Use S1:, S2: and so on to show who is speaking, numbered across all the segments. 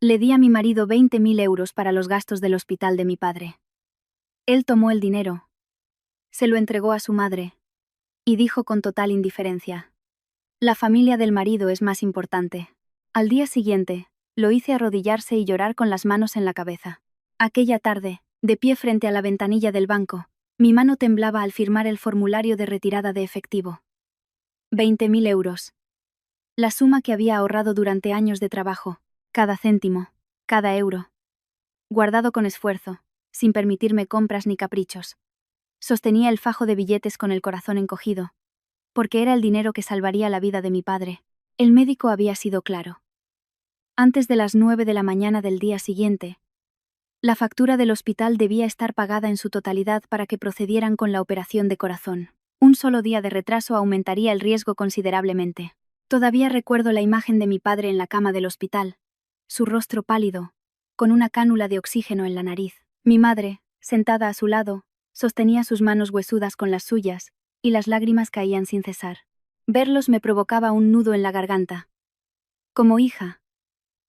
S1: Le di a mi marido 20.000 euros para los gastos del hospital de mi padre. Él tomó el dinero, se lo entregó a su madre, y dijo con total indiferencia: la familia del marido es más importante. Al día siguiente, lo hice arrodillarse y llorar con las manos en la cabeza. Aquella tarde, de pie frente a la ventanilla del banco, mi mano temblaba al firmar el formulario de retirada de efectivo. 20.000 euros. La suma que había ahorrado durante años de trabajo, cada céntimo, cada euro. Guardado con esfuerzo, sin permitirme compras ni caprichos. Sostenía el fajo de billetes con el corazón encogido, porque era el dinero que salvaría la vida de mi padre. El médico había sido claro. Antes de las 9 de la mañana del día siguiente, la factura del hospital debía estar pagada en su totalidad para que procedieran con la operación de corazón. Un solo día de retraso aumentaría el riesgo considerablemente. Todavía recuerdo la imagen de mi padre en la cama del hospital, su rostro pálido, con una cánula de oxígeno en la nariz. Mi madre, sentada a su lado, sostenía sus manos huesudas con las suyas, y las lágrimas caían sin cesar. Verlos me provocaba un nudo en la garganta. Como hija,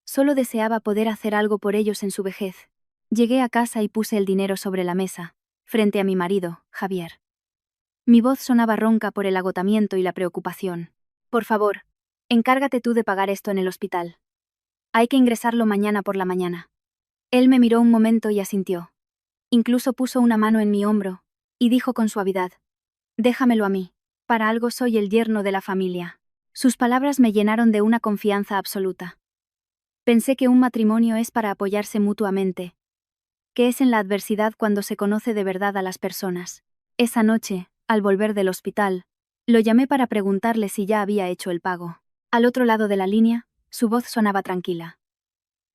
S1: solo deseaba poder hacer algo por ellos en su vejez. Llegué a casa y puse el dinero sobre la mesa, frente a mi marido, Javier. Mi voz sonaba ronca por el agotamiento y la preocupación. Por favor, encárgate tú de pagar esto en el hospital. Hay que ingresarlo mañana por la mañana. Él me miró un momento y asintió. Incluso puso una mano en mi hombro, y dijo con suavidad: déjamelo a mí. Para algo soy el yerno de la familia. Sus palabras me llenaron de una confianza absoluta. Pensé que un matrimonio es para apoyarse mutuamente, que es en la adversidad cuando se conoce de verdad a las personas. Esa noche, al volver del hospital, lo llamé para preguntarle si ya había hecho el pago. Al otro lado de la línea, su voz sonaba tranquila.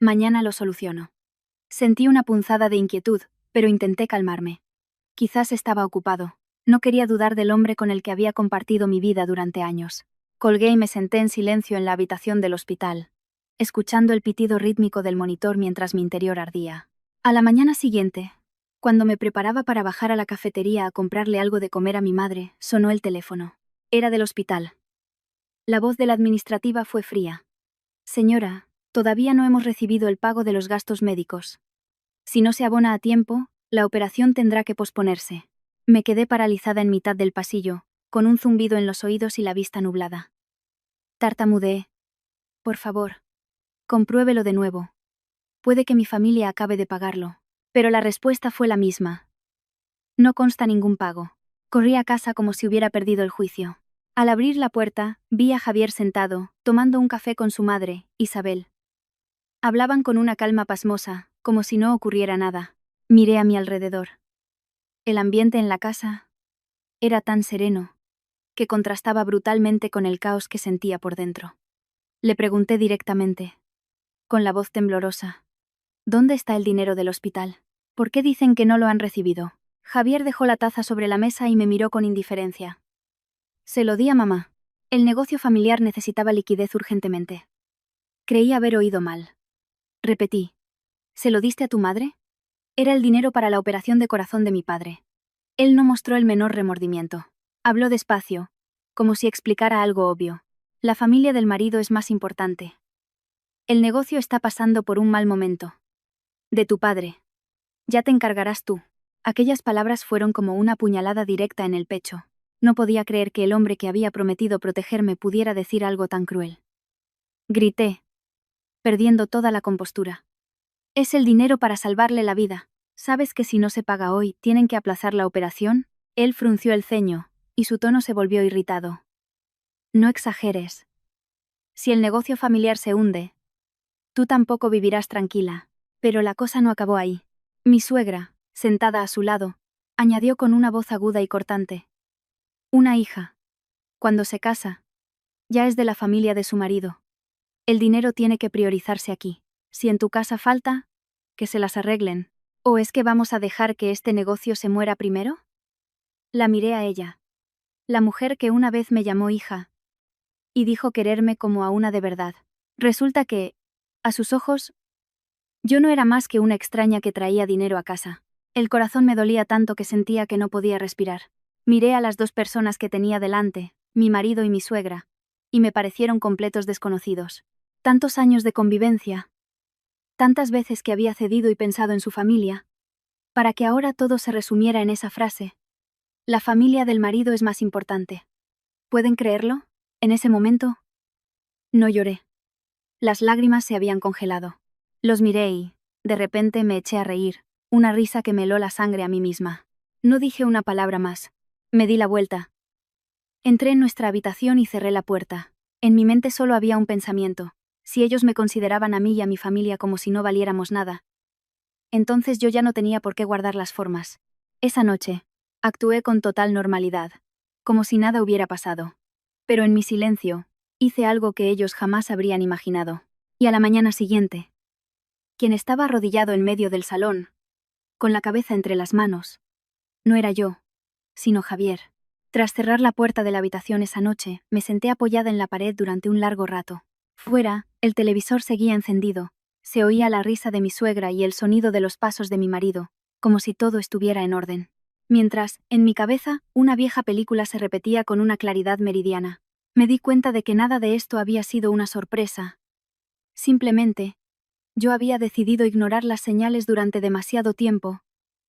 S1: Mañana lo soluciono. Sentí una punzada de inquietud, pero intenté calmarme. Quizás estaba ocupado. No quería dudar del hombre con el que había compartido mi vida durante años. Colgué y me senté en silencio en la habitación del hospital, escuchando el pitido rítmico del monitor mientras mi interior ardía. A la mañana siguiente, cuando me preparaba para bajar a la cafetería a comprarle algo de comer a mi madre, sonó el teléfono. Era del hospital. La voz de la administrativa fue fría. Señora, todavía no hemos recibido el pago de los gastos médicos. Si no se abona a tiempo, la operación tendrá que posponerse. Me quedé paralizada en mitad del pasillo, con un zumbido en los oídos y la vista nublada. Tartamudeé. Por favor, compruébelo de nuevo. Puede que mi familia acabe de pagarlo. Pero la respuesta fue la misma. No consta ningún pago. Corrí a casa como si hubiera perdido el juicio. Al abrir la puerta, vi a Javier sentado, tomando un café con su madre, Isabel. Hablaban con una calma pasmosa, como si no ocurriera nada. Miré a mi alrededor. El ambiente en la casa era tan sereno, que contrastaba brutalmente con el caos que sentía por dentro. Le pregunté directamente, con la voz temblorosa: ¿dónde está el dinero del hospital? ¿Por qué dicen que no lo han recibido? Javier dejó la taza sobre la mesa y me miró con indiferencia. Se lo di a mamá. El negocio familiar necesitaba liquidez urgentemente. Creí haber oído mal. Repetí: ¿se lo diste a tu madre? Era el dinero para la operación de corazón de mi padre. Él no mostró el menor remordimiento. Habló despacio, como si explicara algo obvio. La familia del marido es más importante. El negocio está pasando por un mal momento. De tu padre. Ya te encargarás tú. Aquellas palabras fueron como una puñalada directa en el pecho. No podía creer que el hombre que había prometido protegerme pudiera decir algo tan cruel. Grité, perdiendo toda la compostura. Es el dinero para salvarle la vida. ¿Sabes que si no se paga hoy, tienen que aplazar la operación? Él frunció el ceño, y su tono se volvió irritado. No exageres. Si el negocio familiar se hunde, tú tampoco vivirás tranquila. Pero la cosa no acabó ahí. Mi suegra, sentada a su lado, añadió con una voz aguda y cortante: una hija, cuando se casa, ya es de la familia de su marido. El dinero tiene que priorizarse aquí. Si en tu casa falta, que se las arreglen. ¿O es que vamos a dejar que este negocio se muera primero? La miré a ella, la mujer que una vez me llamó hija, y dijo quererme como a una de verdad. Resulta que, a sus ojos, yo no era más que una extraña que traía dinero a casa. El corazón me dolía tanto que sentía que no podía respirar. Miré a las dos personas que tenía delante, mi marido y mi suegra, y me parecieron completos desconocidos. Tantos años de convivencia, Tantas veces que había cedido y pensado en su familia, para que ahora todo se resumiera en esa frase. La familia del marido es más importante. ¿Pueden creerlo? En ese momento, no lloré. Las lágrimas se habían congelado. Los miré y, de repente, me eché a reír, una risa que me heló la sangre a mí misma. No dije una palabra más. Me di la vuelta. Entré en nuestra habitación y cerré la puerta. En mi mente solo había un pensamiento. Si ellos me consideraban a mí y a mi familia como si no valiéramos nada, entonces yo ya no tenía por qué guardar las formas. Esa noche, actué con total normalidad, como si nada hubiera pasado. Pero en mi silencio, hice algo que ellos jamás habrían imaginado. Y a la mañana siguiente, quien estaba arrodillado en medio del salón, con la cabeza entre las manos, no era yo, sino Javier. Tras cerrar la puerta de la habitación esa noche, me senté apoyada en la pared durante un largo rato. Fuera, el televisor seguía encendido, se oía la risa de mi suegra y el sonido de los pasos de mi marido, como si todo estuviera en orden. Mientras, en mi cabeza, una vieja película se repetía con una claridad meridiana. Me di cuenta de que nada de esto había sido una sorpresa. Simplemente, yo había decidido ignorar las señales durante demasiado tiempo,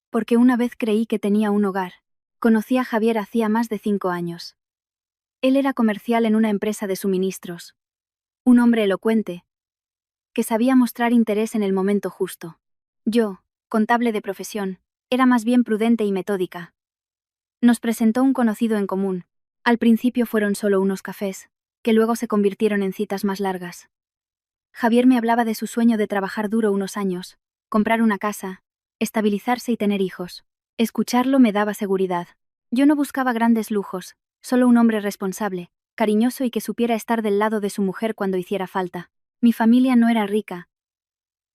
S1: porque una vez creí que tenía un hogar. Conocí a Javier hacía más de 5 años. Él era comercial en una empresa de suministros. Un hombre elocuente, que sabía mostrar interés en el momento justo. Yo, contable de profesión, era más bien prudente y metódica. Nos presentó un conocido en común. Al principio fueron solo unos cafés, que luego se convirtieron en citas más largas. Javier me hablaba de su sueño de trabajar duro unos años, comprar una casa, estabilizarse y tener hijos. Escucharlo me daba seguridad. Yo no buscaba grandes lujos, solo un hombre responsable, cariñoso y que supiera estar del lado de su mujer cuando hiciera falta. Mi familia no era rica,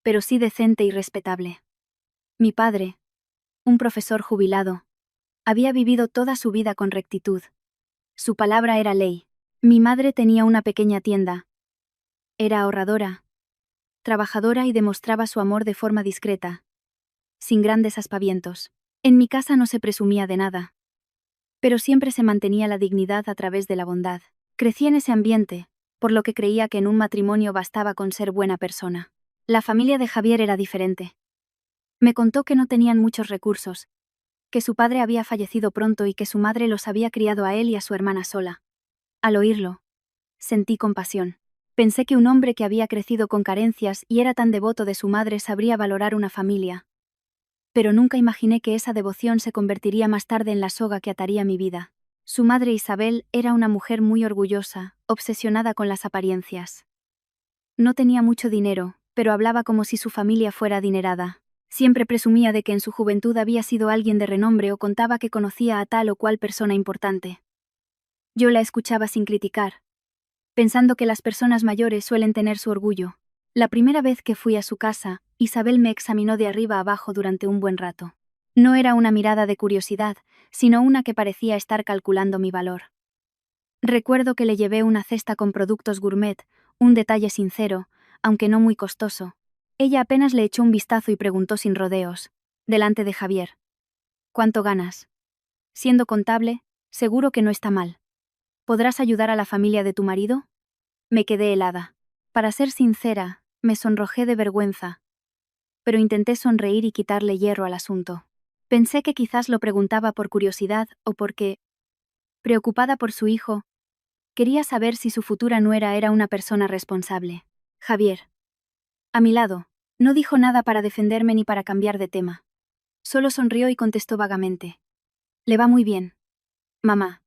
S1: pero sí decente y respetable. Mi padre, un profesor jubilado, había vivido toda su vida con rectitud. Su palabra era ley. Mi madre tenía una pequeña tienda. Era ahorradora, trabajadora y demostraba su amor de forma discreta, sin grandes aspavientos. En mi casa no se presumía de nada, pero siempre se mantenía la dignidad a través de la bondad. Crecí en ese ambiente, por lo que creía que en un matrimonio bastaba con ser buena persona. La familia de Javier era diferente. Me contó que no tenían muchos recursos, que su padre había fallecido pronto y que su madre los había criado a él y a su hermana sola. Al oírlo, sentí compasión. Pensé que un hombre que había crecido con carencias y era tan devoto de su madre sabría valorar una familia. Pero nunca imaginé que esa devoción se convertiría más tarde en la soga que ataría mi vida. Su madre Isabel era una mujer muy orgullosa, obsesionada con las apariencias. No tenía mucho dinero, pero hablaba como si su familia fuera adinerada. Siempre presumía de que en su juventud había sido alguien de renombre o contaba que conocía a tal o cual persona importante. Yo la escuchaba sin criticar, pensando que las personas mayores suelen tener su orgullo. La primera vez que fui a su casa, Isabel me examinó de arriba a abajo durante un buen rato. No era una mirada de curiosidad, sino una que parecía estar calculando mi valor. Recuerdo que le llevé una cesta con productos gourmet, un detalle sincero, aunque no muy costoso. Ella apenas le echó un vistazo y preguntó sin rodeos, delante de Javier: ¿cuánto ganas? Siendo contable, seguro que no está mal. ¿Podrás ayudar a la familia de tu marido? Me quedé helada. Para ser sincera, me sonrojé de vergüenza, pero intenté sonreír y quitarle hierro al asunto. Pensé que quizás lo preguntaba por curiosidad o porque, preocupada por su hijo, quería saber si su futura nuera era una persona responsable. Javier, a mi lado, no dijo nada para defenderme ni para cambiar de tema. Solo sonrió y contestó vagamente: le va muy bien. Mamá,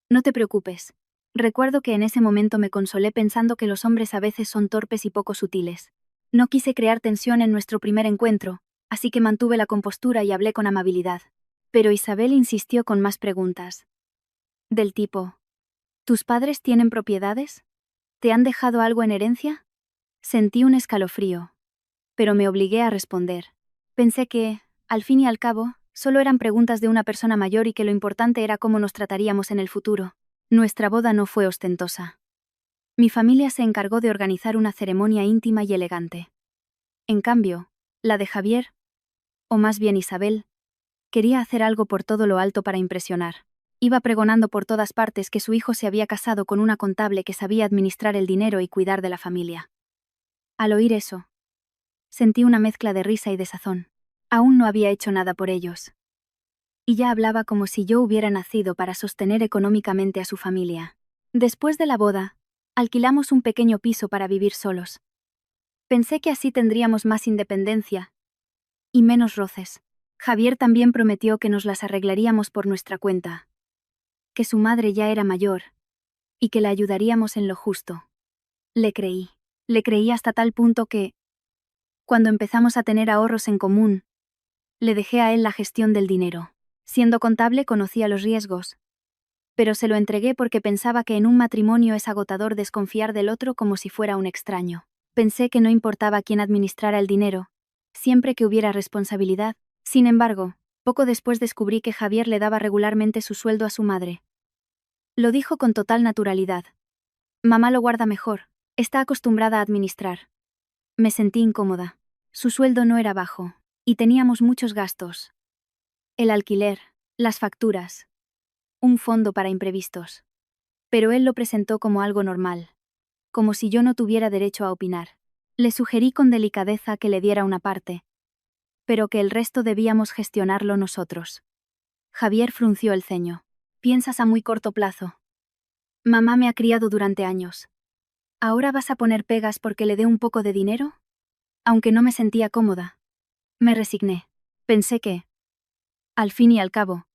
S1: no te preocupes. Recuerdo que en ese momento me consolé pensando que los hombres a veces son torpes y poco sutiles. No quise crear tensión en nuestro primer encuentro, así que mantuve la compostura y hablé con amabilidad. Pero Isabel insistió con más preguntas. Del tipo: ¿tus padres tienen propiedades? ¿Te han dejado algo en herencia? Sentí un escalofrío, pero me obligué a responder. Pensé que, al fin y al cabo, solo eran preguntas de una persona mayor y que lo importante era cómo nos trataríamos en el futuro. Nuestra boda no fue ostentosa. Mi familia se encargó de organizar una ceremonia íntima y elegante. En cambio, la de Javier, o más bien Isabel, quería hacer algo por todo lo alto para impresionar. Iba pregonando por todas partes que su hijo se había casado con una contable que sabía administrar el dinero y cuidar de la familia. Al oír eso, Sentí una mezcla de risa y desazón. Aún no había hecho nada por ellos. Y ya hablaba como si yo hubiera nacido para sostener económicamente a su familia. Después de la boda, alquilamos un pequeño piso para vivir solos. Pensé que así tendríamos más independencia y menos roces. Javier también prometió que nos las arreglaríamos por nuestra cuenta, que su madre ya era mayor y que la ayudaríamos en lo justo. Le creí hasta tal punto que, cuando empezamos a tener ahorros en común, le dejé a él la gestión del dinero. Siendo contable conocía los riesgos, pero se lo entregué porque pensaba que en un matrimonio es agotador desconfiar del otro como si fuera un extraño. Pensé que no importaba quién administrara el dinero, siempre que hubiera responsabilidad. Sin embargo, poco después descubrí que Javier le daba regularmente su sueldo a su madre. Lo dijo con total naturalidad. Mamá lo guarda mejor, está acostumbrada a administrar. Me sentí incómoda. Su sueldo no era bajo, y teníamos muchos gastos. El alquiler, las facturas, un fondo para imprevistos. Pero él lo presentó como algo normal, como si yo no tuviera derecho a opinar. Le sugerí con delicadeza que le diera una parte, pero que el resto debíamos gestionarlo nosotros. Javier frunció el ceño. Piensas a muy corto plazo. Mamá me ha criado durante años. ¿Ahora vas a poner pegas porque le dé un poco de dinero? Aunque no me sentía cómoda. Me resigné. Pensé que, al fin y al cabo,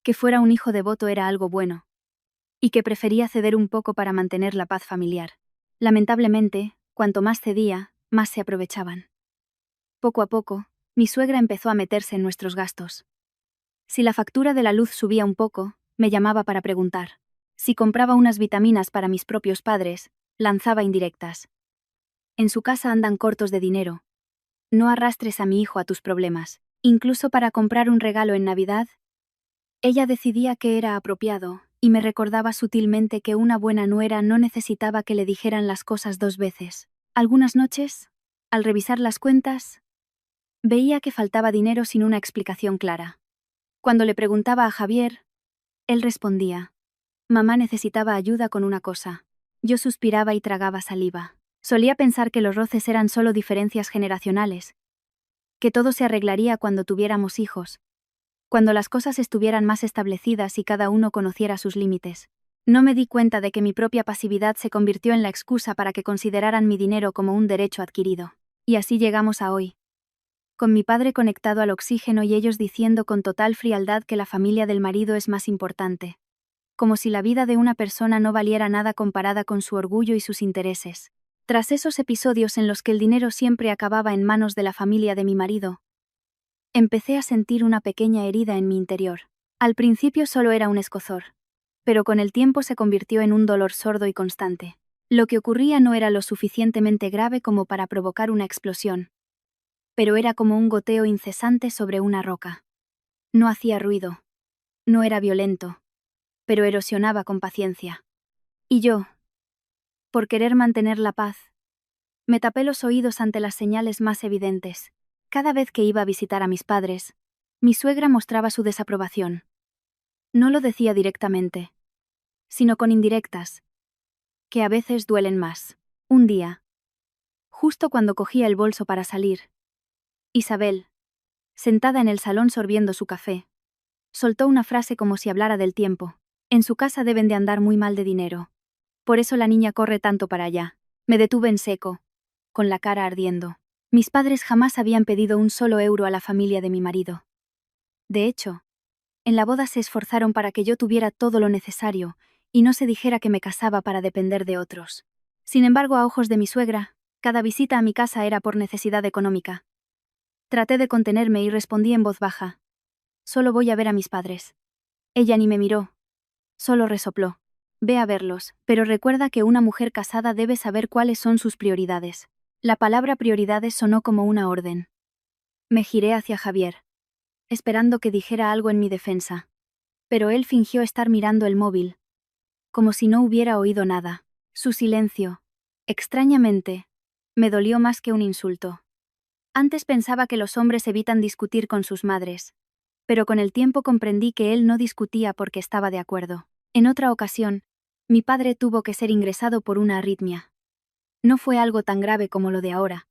S1: que fuera un hijo devoto era algo bueno, y que prefería ceder un poco para mantener la paz familiar. Lamentablemente, cuanto más cedía, más se aprovechaban. Poco a poco, mi suegra empezó a meterse en nuestros gastos. Si la factura de la luz subía un poco, me llamaba para preguntar. Si compraba unas vitaminas para mis propios padres, lanzaba indirectas. En su casa andan cortos de dinero. No arrastres a mi hijo a tus problemas. Incluso para comprar un regalo en Navidad, ella decidía que era apropiado, y me recordaba sutilmente que una buena nuera no necesitaba que le dijeran las cosas dos veces. Algunas noches, al revisar las cuentas, veía que faltaba dinero sin una explicación clara. Cuando le preguntaba a Javier, él respondía: mamá necesitaba ayuda con una cosa. Yo suspiraba y tragaba saliva. Solía pensar que los roces eran solo diferencias generacionales, que todo se arreglaría cuando tuviéramos hijos, cuando las cosas estuvieran más establecidas y cada uno conociera sus límites. No me di cuenta de que mi propia pasividad se convirtió en la excusa para que consideraran mi dinero como un derecho adquirido. Y así llegamos a hoy, con mi padre conectado al oxígeno y ellos diciendo con total frialdad que la familia del marido es más importante. Como si la vida de una persona no valiera nada comparada con su orgullo y sus intereses. Tras esos episodios en los que el dinero siempre acababa en manos de la familia de mi marido, empecé a sentir una pequeña herida en mi interior. Al principio solo era un escozor, pero con el tiempo se convirtió en un dolor sordo y constante. Lo que ocurría no era lo suficientemente grave como para provocar una explosión, pero era como un goteo incesante sobre una roca. No hacía ruido, no era violento, pero erosionaba con paciencia. Y yo, por querer mantener la paz, me tapé los oídos ante las señales más evidentes. Cada vez que iba a visitar a mis padres, mi suegra mostraba su desaprobación. No lo decía directamente, sino con indirectas, que a veces duelen más. Un día, justo cuando cogía el bolso para salir, Isabel, sentada en el salón sorbiendo su café, soltó una frase como si hablara del tiempo. En su casa deben de andar muy mal de dinero. Por eso la niña corre tanto para allá. Me detuve en seco, con la cara ardiendo. Mis padres jamás habían pedido un solo euro a la familia de mi marido. De hecho, en la boda se esforzaron para que yo tuviera todo lo necesario, y no se dijera que me casaba para depender de otros. Sin embargo, a ojos de mi suegra, cada visita a mi casa era por necesidad económica. Traté de contenerme y respondí en voz baja: solo voy a ver a mis padres. Ella ni me miró, solo resopló: ve a verlos, pero recuerda que una mujer casada debe saber cuáles son sus prioridades. La palabra prioridades sonó como una orden. Me giré hacia Javier, esperando que dijera algo en mi defensa. Pero él fingió estar mirando el móvil, como si no hubiera oído nada. Su silencio, extrañamente, me dolió más que un insulto. Antes pensaba que los hombres evitan discutir con sus madres, pero con el tiempo comprendí que él no discutía porque estaba de acuerdo. En otra ocasión, mi padre tuvo que ser ingresado por una arritmia. No fue algo tan grave como lo de ahora,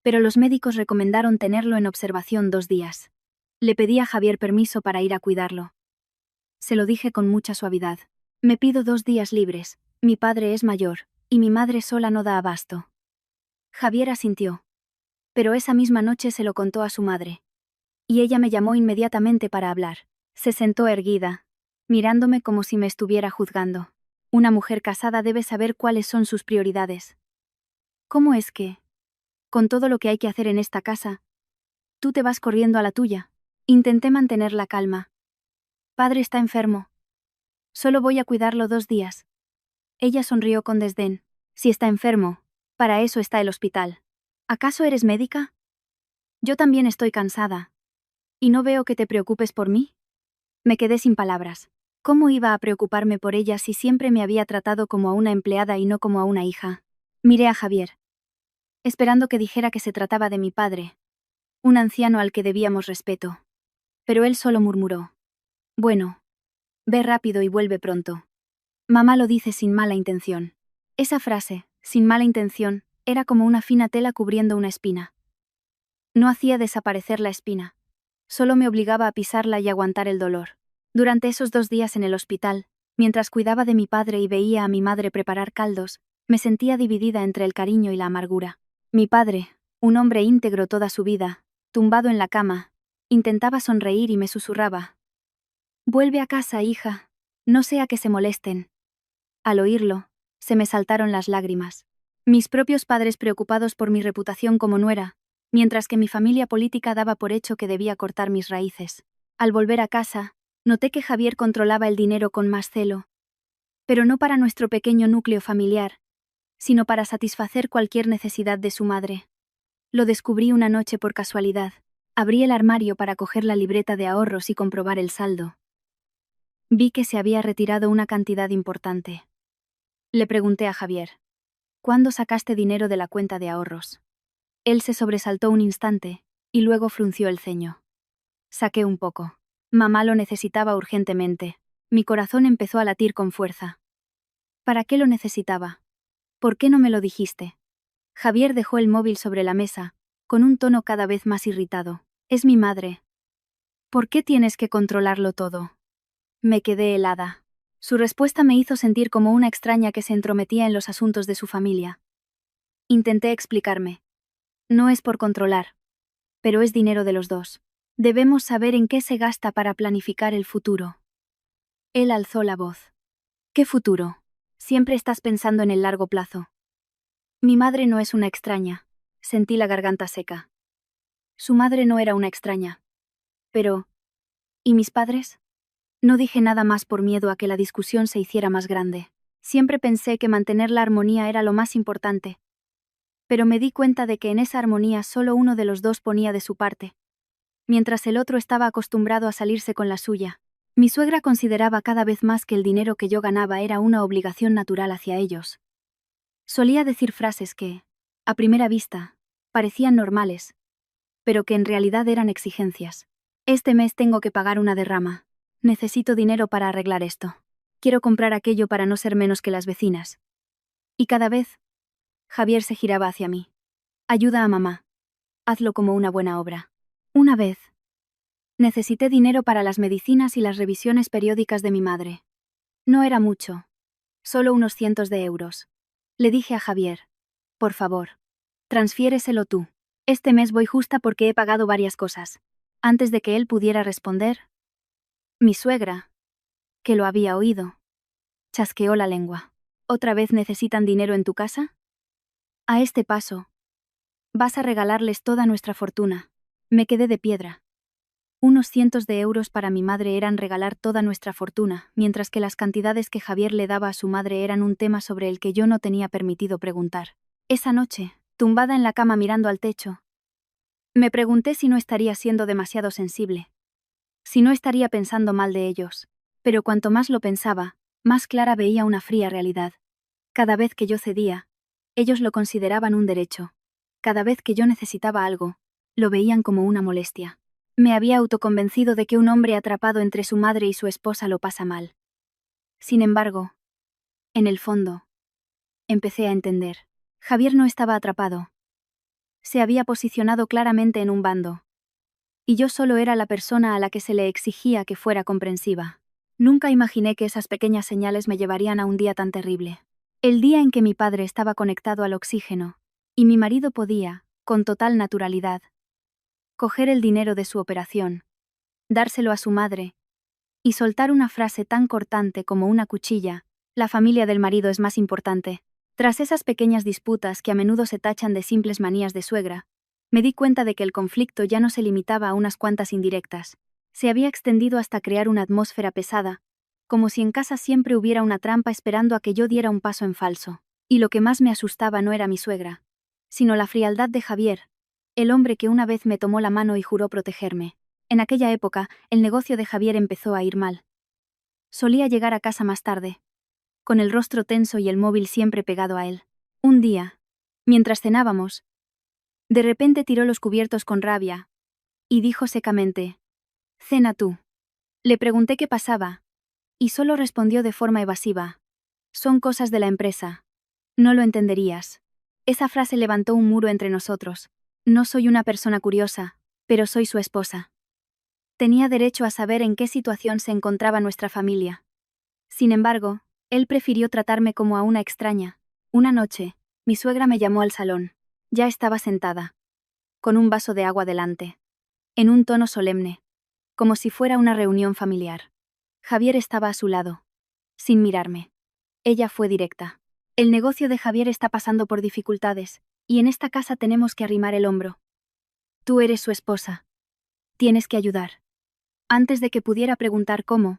S1: pero los médicos recomendaron tenerlo en observación 2 días. Le pedí a Javier permiso para ir a cuidarlo. Se lo dije con mucha suavidad. Me pido 2 días libres, mi padre es mayor, y mi madre sola no da abasto. Javier asintió. Pero esa misma noche se lo contó a su madre. Y ella me llamó inmediatamente para hablar. Se sentó erguida, mirándome como si me estuviera juzgando. Una mujer casada debe saber cuáles son sus prioridades. ¿Cómo es que, con todo lo que hay que hacer en esta casa, tú te vas corriendo a la tuya? Intenté mantener la calma. Padre está enfermo. Solo voy a cuidarlo 2 días. Ella sonrió con desdén. Si está enfermo, para eso está el hospital. ¿Acaso eres médica? Yo también estoy cansada. ¿Y no veo que te preocupes por mí? Me quedé sin palabras. ¿Cómo iba a preocuparme por ella si siempre me había tratado como a una empleada y no como a una hija? Miré a Javier, esperando que dijera que se trataba de mi padre, un anciano al que debíamos respeto. Pero él solo murmuró. Bueno, ve rápido y vuelve pronto. Mamá lo dice sin mala intención. Esa frase, sin mala intención, era como una fina tela cubriendo una espina. No hacía desaparecer la espina. Solo me obligaba a pisarla y aguantar el dolor. Durante esos 2 días en el hospital, mientras cuidaba de mi padre y veía a mi madre preparar caldos, me sentía dividida entre el cariño y la amargura. Mi padre, un hombre íntegro toda su vida, tumbado en la cama, intentaba sonreír y me susurraba. Vuelve a casa, hija. No sea que se molesten. Al oírlo, se me saltaron las lágrimas. Mis propios padres preocupados por mi reputación como nuera, mientras que mi familia política daba por hecho que debía cortar mis raíces. Al volver a casa, noté que Javier controlaba el dinero con más celo. Pero no para nuestro pequeño núcleo familiar, sino para satisfacer cualquier necesidad de su madre. Lo descubrí una noche por casualidad. Abrí el armario para coger la libreta de ahorros y comprobar el saldo. Vi que se había retirado una cantidad importante. Le pregunté a Javier. ¿Cuándo sacaste dinero de la cuenta de ahorros? Él se sobresaltó un instante, y luego frunció el ceño. Saqué un poco. Mamá lo necesitaba urgentemente. Mi corazón empezó a latir con fuerza. ¿Para qué lo necesitaba? ¿Por qué no me lo dijiste? Javier dejó el móvil sobre la mesa, con un tono cada vez más irritado. Es mi madre. ¿Por qué tienes que controlarlo todo? Me quedé helada. Su respuesta me hizo sentir como una extraña que se entrometía en los asuntos de su familia. Intenté explicarme. No es por controlar, pero es dinero de los dos. Debemos saber en qué se gasta para planificar el futuro. Él alzó la voz. ¿Qué futuro? Siempre estás pensando en el largo plazo. Mi madre no es una extraña. Sentí la garganta seca. Su madre no era una extraña. Pero, ¿y mis padres? No dije nada más por miedo a que la discusión se hiciera más grande. Siempre pensé que mantener la armonía era lo más importante. Pero me di cuenta de que en esa armonía solo uno de los dos ponía de su parte, mientras el otro estaba acostumbrado a salirse con la suya. Mi suegra consideraba cada vez más que el dinero que yo ganaba era una obligación natural hacia ellos. Solía decir frases que, a primera vista, parecían normales, pero que en realidad eran exigencias. Este mes tengo que pagar una derrama. Necesito dinero para arreglar esto. Quiero comprar aquello para no ser menos que las vecinas. Y cada vez, Javier se giraba hacia mí. Ayuda a mamá. Hazlo como una buena obra. Una vez, necesité dinero para las medicinas y las revisiones periódicas de mi madre. No era mucho. Solo unos cientos de euros. Le dije a Javier. Por favor, transfiéreselo tú. Este mes voy justa porque he pagado varias cosas. Antes de que él pudiera responder, mi suegra, que lo había oído, chasqueó la lengua. ¿Otra vez necesitan dinero en tu casa? A este paso, vas a regalarles toda nuestra fortuna. Me quedé de piedra. Unos cientos de euros para mi madre eran regalar toda nuestra fortuna, mientras que las cantidades que Javier le daba a su madre eran un tema sobre el que yo no tenía permitido preguntar. Esa noche, tumbada en la cama mirando al techo, me pregunté si no estaría siendo demasiado sensible, si no estaría pensando mal de ellos, pero cuanto más lo pensaba, más clara veía una fría realidad. Cada vez que yo cedía, ellos lo consideraban un derecho. Cada vez que yo necesitaba algo, lo veían como una molestia. Me había autoconvencido de que un hombre atrapado entre su madre y su esposa lo pasa mal. Sin embargo, en el fondo, empecé a entender. Javier no estaba atrapado. se había posicionado claramente en un bando. Y yo solo era la persona a la que se le exigía que fuera comprensiva. Nunca imaginé que esas pequeñas señales me llevarían a un día tan terrible. El día en que mi padre estaba conectado al oxígeno, y mi marido podía, con total naturalidad, coger el dinero de su operación, dárselo a su madre, y soltar una frase tan cortante como una cuchilla: la familia del marido es más importante. Tras esas pequeñas disputas que a menudo se tachan de simples manías de suegra, me di cuenta de que el conflicto ya no se limitaba a unas cuantas indirectas. Se había extendido hasta crear una atmósfera pesada, como si en casa siempre hubiera una trampa esperando a que yo diera un paso en falso. Y lo que más me asustaba no era mi suegra, sino la frialdad de Javier, el hombre que una vez me tomó la mano y juró protegerme. En aquella época, el negocio de Javier empezó a ir mal. Solía llegar a casa más tarde, con el rostro tenso y el móvil siempre pegado a él. Un día, mientras cenábamos, de repente tiró los cubiertos con rabia, y dijo secamente: «Cena tú». Le pregunté qué pasaba, y solo respondió de forma evasiva: «Son cosas de la empresa. No lo entenderías». Esa frase levantó un muro entre nosotros. No soy una persona curiosa, pero soy su esposa. Tenía derecho a saber en qué situación se encontraba nuestra familia. Sin embargo, él prefirió tratarme como a una extraña. Una noche, mi suegra me llamó al salón. Ya estaba sentada, con un vaso de agua delante, en un tono solemne, como si fuera una reunión familiar. Javier estaba a su lado, sin mirarme. Ella fue directa. «El negocio de Javier está pasando por dificultades, y en esta casa tenemos que arrimar el hombro. Tú eres su esposa. Tienes que ayudar». Antes de que pudiera preguntar cómo,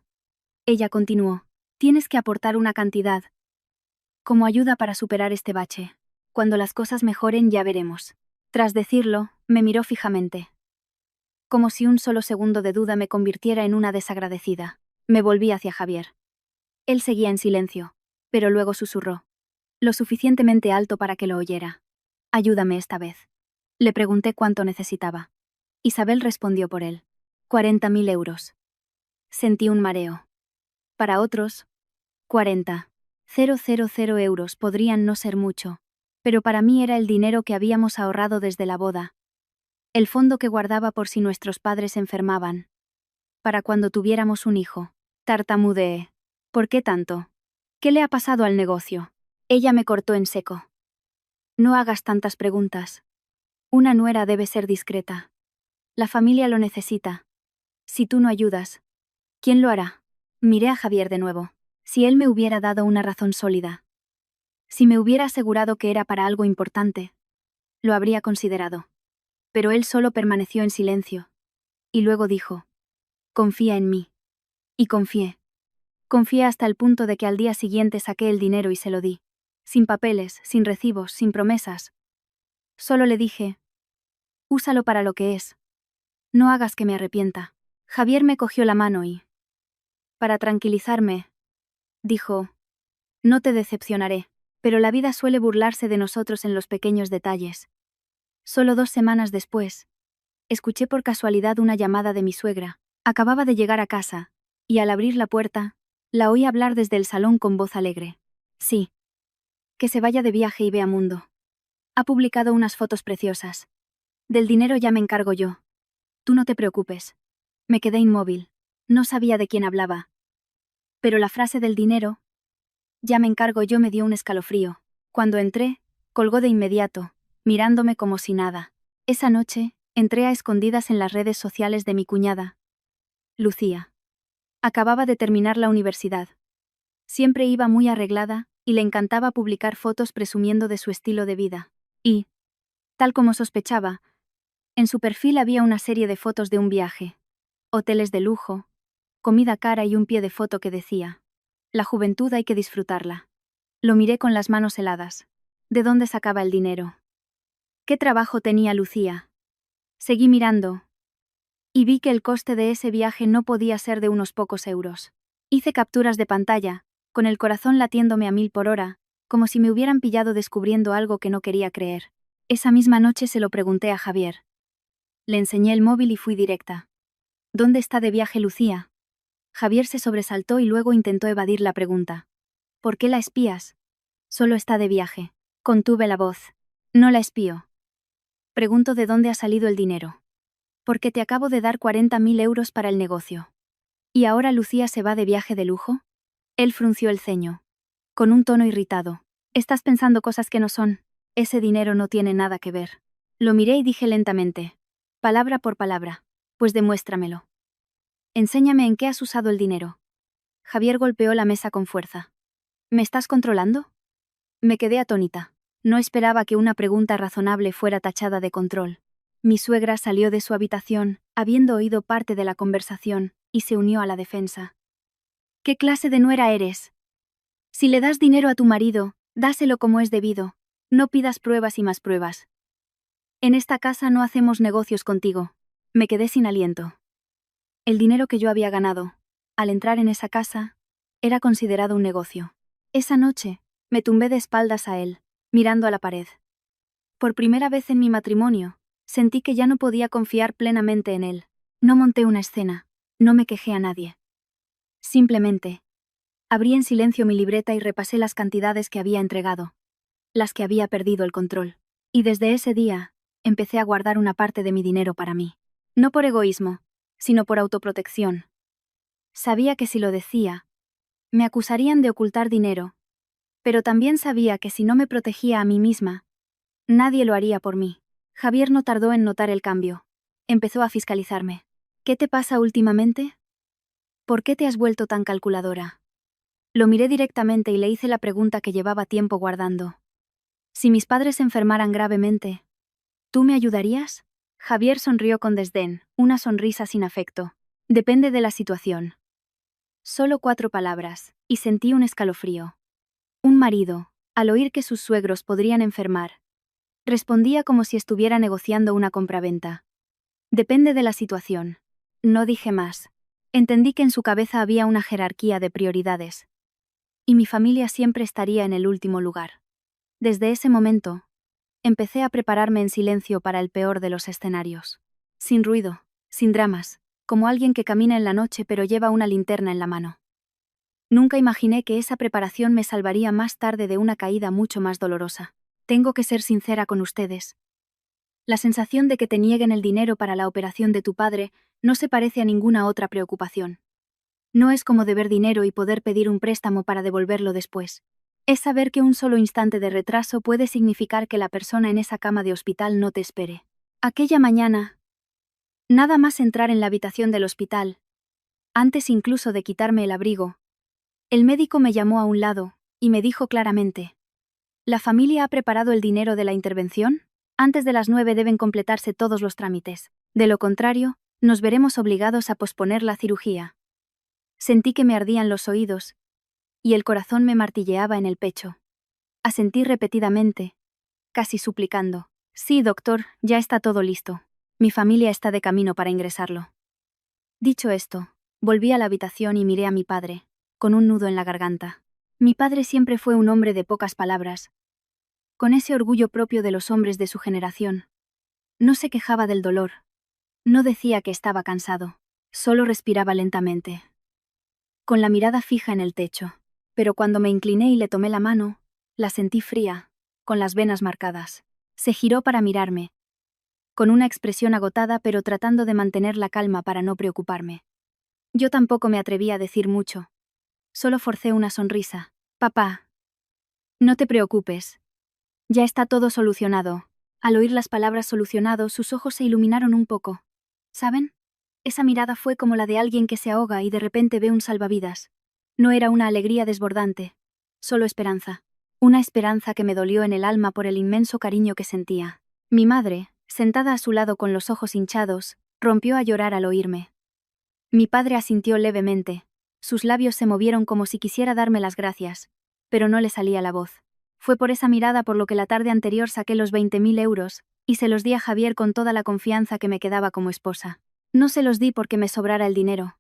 S1: ella continuó: «Tienes que aportar una cantidad, como ayuda para superar este bache. Cuando las cosas mejoren ya veremos». Tras decirlo, me miró fijamente, como si un solo segundo de duda me convirtiera en una desagradecida. Me volví hacia Javier. Él seguía en silencio, pero luego susurró, lo suficientemente alto para que lo oyera: «Ayúdame esta vez». Le pregunté cuánto necesitaba. Isabel respondió por él: 40.000 euros. Sentí un mareo. Para otros, 40.000 euros podrían no ser mucho, pero para mí era el dinero que habíamos ahorrado desde la boda. El fondo que guardaba por si nuestros padres enfermaban. Para cuando tuviéramos un hijo. Tartamudeé. «¿Por qué tanto? ¿Qué le ha pasado al negocio?». Ella me cortó en seco. «No hagas tantas preguntas. Una nuera debe ser discreta. La familia lo necesita. Si tú no ayudas, ¿quién lo hará?». Miré a Javier de nuevo. Si él me hubiera dado una razón sólida, si me hubiera asegurado que era para algo importante, lo habría considerado. Pero él solo permaneció en silencio. Y luego dijo: «Confía en mí». Y confié. Confié hasta el punto de que al día siguiente saqué el dinero y se lo di. Sin papeles, sin recibos, sin promesas. Solo le dije: «Úsalo para lo que es. No hagas que me arrepienta». Javier me cogió la mano y, para tranquilizarme, dijo: «No te decepcionaré, pero la vida suele burlarse de nosotros en los pequeños detalles». Solo 2 semanas después, escuché por casualidad una llamada de mi suegra. Acababa de llegar a casa, y al abrir la puerta, la oí hablar desde el salón con voz alegre. «Sí. Que se vaya de viaje y vea mundo. Ha publicado unas fotos preciosas. Del dinero ya me encargo yo. Tú no te preocupes». Me quedé inmóvil. No sabía de quién hablaba. Pero la frase del dinero, «ya me encargo yo», me dio un escalofrío. Cuando entré, colgó de inmediato, mirándome como si nada. Esa noche, entré a escondidas en las redes sociales de mi cuñada, Lucía. Acababa de terminar la universidad. Siempre iba muy arreglada, y le encantaba publicar fotos presumiendo de su estilo de vida. Y, tal como sospechaba, en su perfil había una serie de fotos de un viaje, hoteles de lujo, comida cara y un pie de foto que decía: «La juventud hay que disfrutarla». Lo miré con las manos heladas. ¿De dónde sacaba el dinero? ¿Qué trabajo tenía Lucía? Seguí mirando, y vi que el coste de ese viaje no podía ser de unos pocos euros. Hice capturas de pantalla, con el corazón latiéndome a 1000 por hora, como si me hubieran pillado descubriendo algo que no quería creer. Esa misma noche se lo pregunté a Javier. Le enseñé el móvil y fui directa. «¿Dónde está de viaje Lucía?». Javier se sobresaltó y luego intentó evadir la pregunta. «¿Por qué la espías?». «Solo está de viaje». Contuve la voz. «No la espío. Pregunto de dónde ha salido el dinero. Porque te acabo de dar 40.000 euros para el negocio. ¿Y ahora Lucía se va de viaje de lujo? Él frunció el ceño. Con un tono irritado. Estás pensando cosas que no son. Ese dinero no tiene nada que ver. Lo miré y dije lentamente. Palabra por palabra. Pues demuéstramelo. Enséñame en qué has usado el dinero. Javier golpeó la mesa con fuerza. ¿Me estás controlando? Me quedé atónita. No esperaba que una pregunta razonable fuera tachada de control. Mi suegra salió de su habitación, habiendo oído parte de la conversación, y se unió a la defensa. ¿Qué clase de nuera eres? Si le das dinero a tu marido, dáselo como es debido. No pidas pruebas y más pruebas. En esta casa no hacemos negocios contigo. Me quedé sin aliento. El dinero que yo había ganado, al entrar en esa casa, era considerado un negocio. Esa noche, me tumbé de espaldas a él, mirando a la pared. Por primera vez en mi matrimonio, sentí que ya no podía confiar plenamente en él. No monté una escena, no me quejé a nadie. Simplemente, abrí en silencio mi libreta y repasé las cantidades que había entregado, las que había perdido el control. Y desde ese día, empecé a guardar una parte de mi dinero para mí. No por egoísmo, sino por autoprotección. Sabía que si lo decía, me acusarían de ocultar dinero, pero también sabía que si no me protegía a mí misma, nadie lo haría por mí. Javier no tardó en notar el cambio. Empezó a fiscalizarme. ¿Qué te pasa últimamente? ¿Por qué te has vuelto tan calculadora? Lo miré directamente y le hice la pregunta que llevaba tiempo guardando. Si mis padres se enfermaran gravemente, ¿tú me ayudarías? Javier sonrió con desdén, una sonrisa sin afecto. Depende de la situación. Solo 4 palabras, y sentí un escalofrío. Un marido, al oír que sus suegros podrían enfermar, respondía como si estuviera negociando una compraventa. Depende de la situación. No dije más. Entendí que en su cabeza había una jerarquía de prioridades. Y mi familia siempre estaría en el último lugar. Desde ese momento, empecé a prepararme en silencio para el peor de los escenarios. Sin ruido, sin dramas, como alguien que camina en la noche pero lleva una linterna en la mano. Nunca imaginé que esa preparación me salvaría más tarde de una caída mucho más dolorosa. Tengo que ser sincera con ustedes. La sensación de que te nieguen el dinero para la operación de tu padre no se parece a ninguna otra preocupación. No es como deber dinero y poder pedir un préstamo para devolverlo después. Es saber que un solo instante de retraso puede significar que la persona en esa cama de hospital no te espere. Aquella mañana, nada más entrar en la habitación del hospital, antes incluso de quitarme el abrigo, el médico me llamó a un lado y me dijo claramente: ¿La familia ha preparado el dinero de la intervención? Antes de las 9 deben completarse todos los trámites. De lo contrario, nos veremos obligados a posponer la cirugía. Sentí que me ardían los oídos, y el corazón me martilleaba en el pecho. Asentí repetidamente, casi suplicando. Sí, doctor, ya está todo listo. Mi familia está de camino para ingresarlo. Dicho esto, volví a la habitación y miré a mi padre, con un nudo en la garganta. Mi padre siempre fue un hombre de pocas palabras, con ese orgullo propio de los hombres de su generación. No se quejaba del dolor. No decía que estaba cansado. Solo respiraba lentamente, con la mirada fija en el techo. Pero cuando me incliné y le tomé la mano, la sentí fría, con las venas marcadas. Se giró para mirarme, con una expresión agotada pero tratando de mantener la calma para no preocuparme. Yo tampoco me atreví a decir mucho. Solo forcé una sonrisa. Papá, no te preocupes. Ya está todo solucionado. Al oír las palabras solucionado, sus ojos se iluminaron un poco. ¿Saben? Esa mirada fue como la de alguien que se ahoga y de repente ve un salvavidas. No era una alegría desbordante, solo esperanza. Una esperanza que me dolió en el alma por el inmenso cariño que sentía. Mi madre, sentada a su lado con los ojos hinchados, rompió a llorar al oírme. Mi padre asintió levemente. Sus labios se movieron como si quisiera darme las gracias, pero no le salía la voz. Fue por esa mirada por lo que la tarde anterior saqué los 20.000 euros, y se los di a Javier con toda la confianza que me quedaba como esposa. No se los di porque me sobrara el dinero,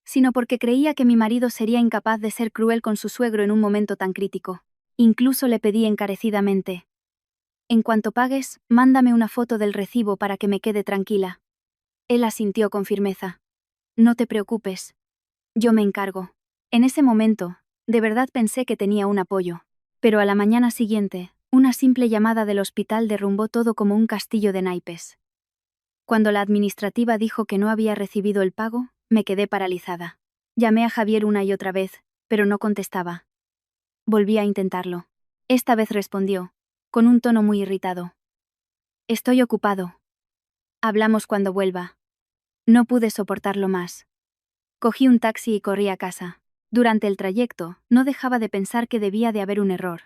S1: sino porque creía que mi marido sería incapaz de ser cruel con su suegro en un momento tan crítico. Incluso le pedí encarecidamente: en cuanto pagues, mándame una foto del recibo para que me quede tranquila. Él asintió con firmeza. No te preocupes. Yo me encargo. En ese momento, de verdad pensé que tenía un apoyo. Pero a la mañana siguiente, Una simple llamada del hospital derrumbó todo como un castillo de naipes. Cuando la administrativa dijo que no había recibido el pago, me quedé paralizada. Llamé a Javier una y otra vez, pero no contestaba. Volví a intentarlo. Esta vez respondió, con un tono muy irritado. Estoy ocupado. Hablamos cuando vuelva. No pude soportarlo más. Cogí un taxi y corrí a casa. Durante el trayecto, no dejaba de pensar que debía de haber un error.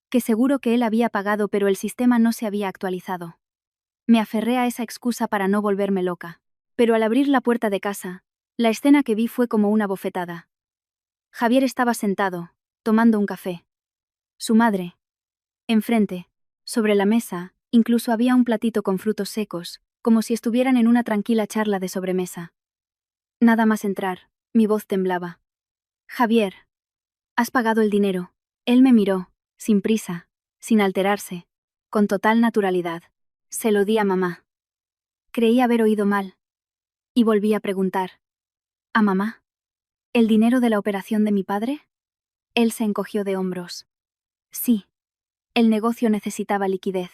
S1: Que seguro que él había pagado pero el sistema no se había actualizado. Me aferré a esa excusa para no volverme loca. Pero al abrir la puerta de casa, la escena que vi fue como una bofetada. Javier estaba sentado, tomando un café. Su madre. Enfrente, sobre la mesa, incluso había un platito con frutos secos, como si estuvieran en una tranquila charla de sobremesa. Nada más entrar, mi voz temblaba. Javier, has pagado el dinero. Él me miró, sin prisa, sin alterarse, con total naturalidad. Se lo di a mamá. Creí haber oído mal. Y volví a preguntar. ¿A mamá? ¿El dinero de la operación de mi padre? Él se encogió de hombros. Sí. El negocio necesitaba liquidez.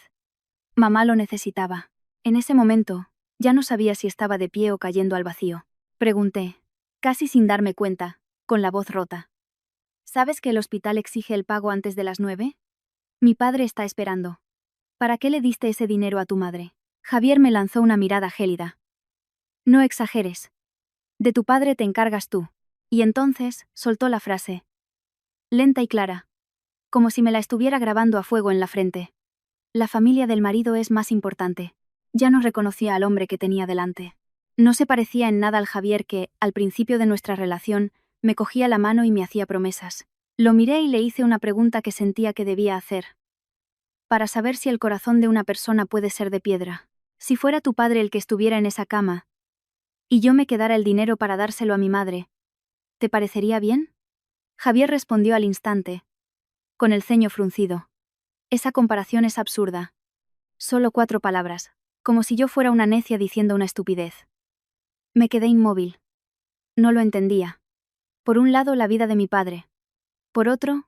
S1: Mamá lo necesitaba. En ese momento, ya no sabía si estaba de pie o cayendo al vacío. Pregunté, casi sin darme cuenta, con la voz rota. ¿Sabes que el hospital exige el pago antes de las 9? Mi padre está esperando. ¿Para qué le diste ese dinero a tu madre? Javier me lanzó una mirada gélida. No exageres. De tu padre te encargas tú. Y entonces, soltó la frase. Lenta y clara. Como si me la estuviera grabando a fuego en la frente. La familia del marido es más importante. Ya no reconocía al hombre que tenía delante. No se parecía en nada al Javier que, al principio de nuestra relación, me cogía la mano y me hacía promesas. Lo miré y le hice una pregunta que sentía que debía hacer. Para saber si el corazón de una persona puede ser de piedra. Si fuera tu padre el que estuviera en esa cama, y yo me quedara el dinero para dárselo a mi madre, ¿te parecería bien? Javier respondió al instante, con el ceño fruncido. Esa comparación es absurda. Solo 4 palabras, como si yo fuera una necia diciendo una estupidez. Me quedé inmóvil. No lo entendía. Por un lado, la vida de mi padre. Por otro,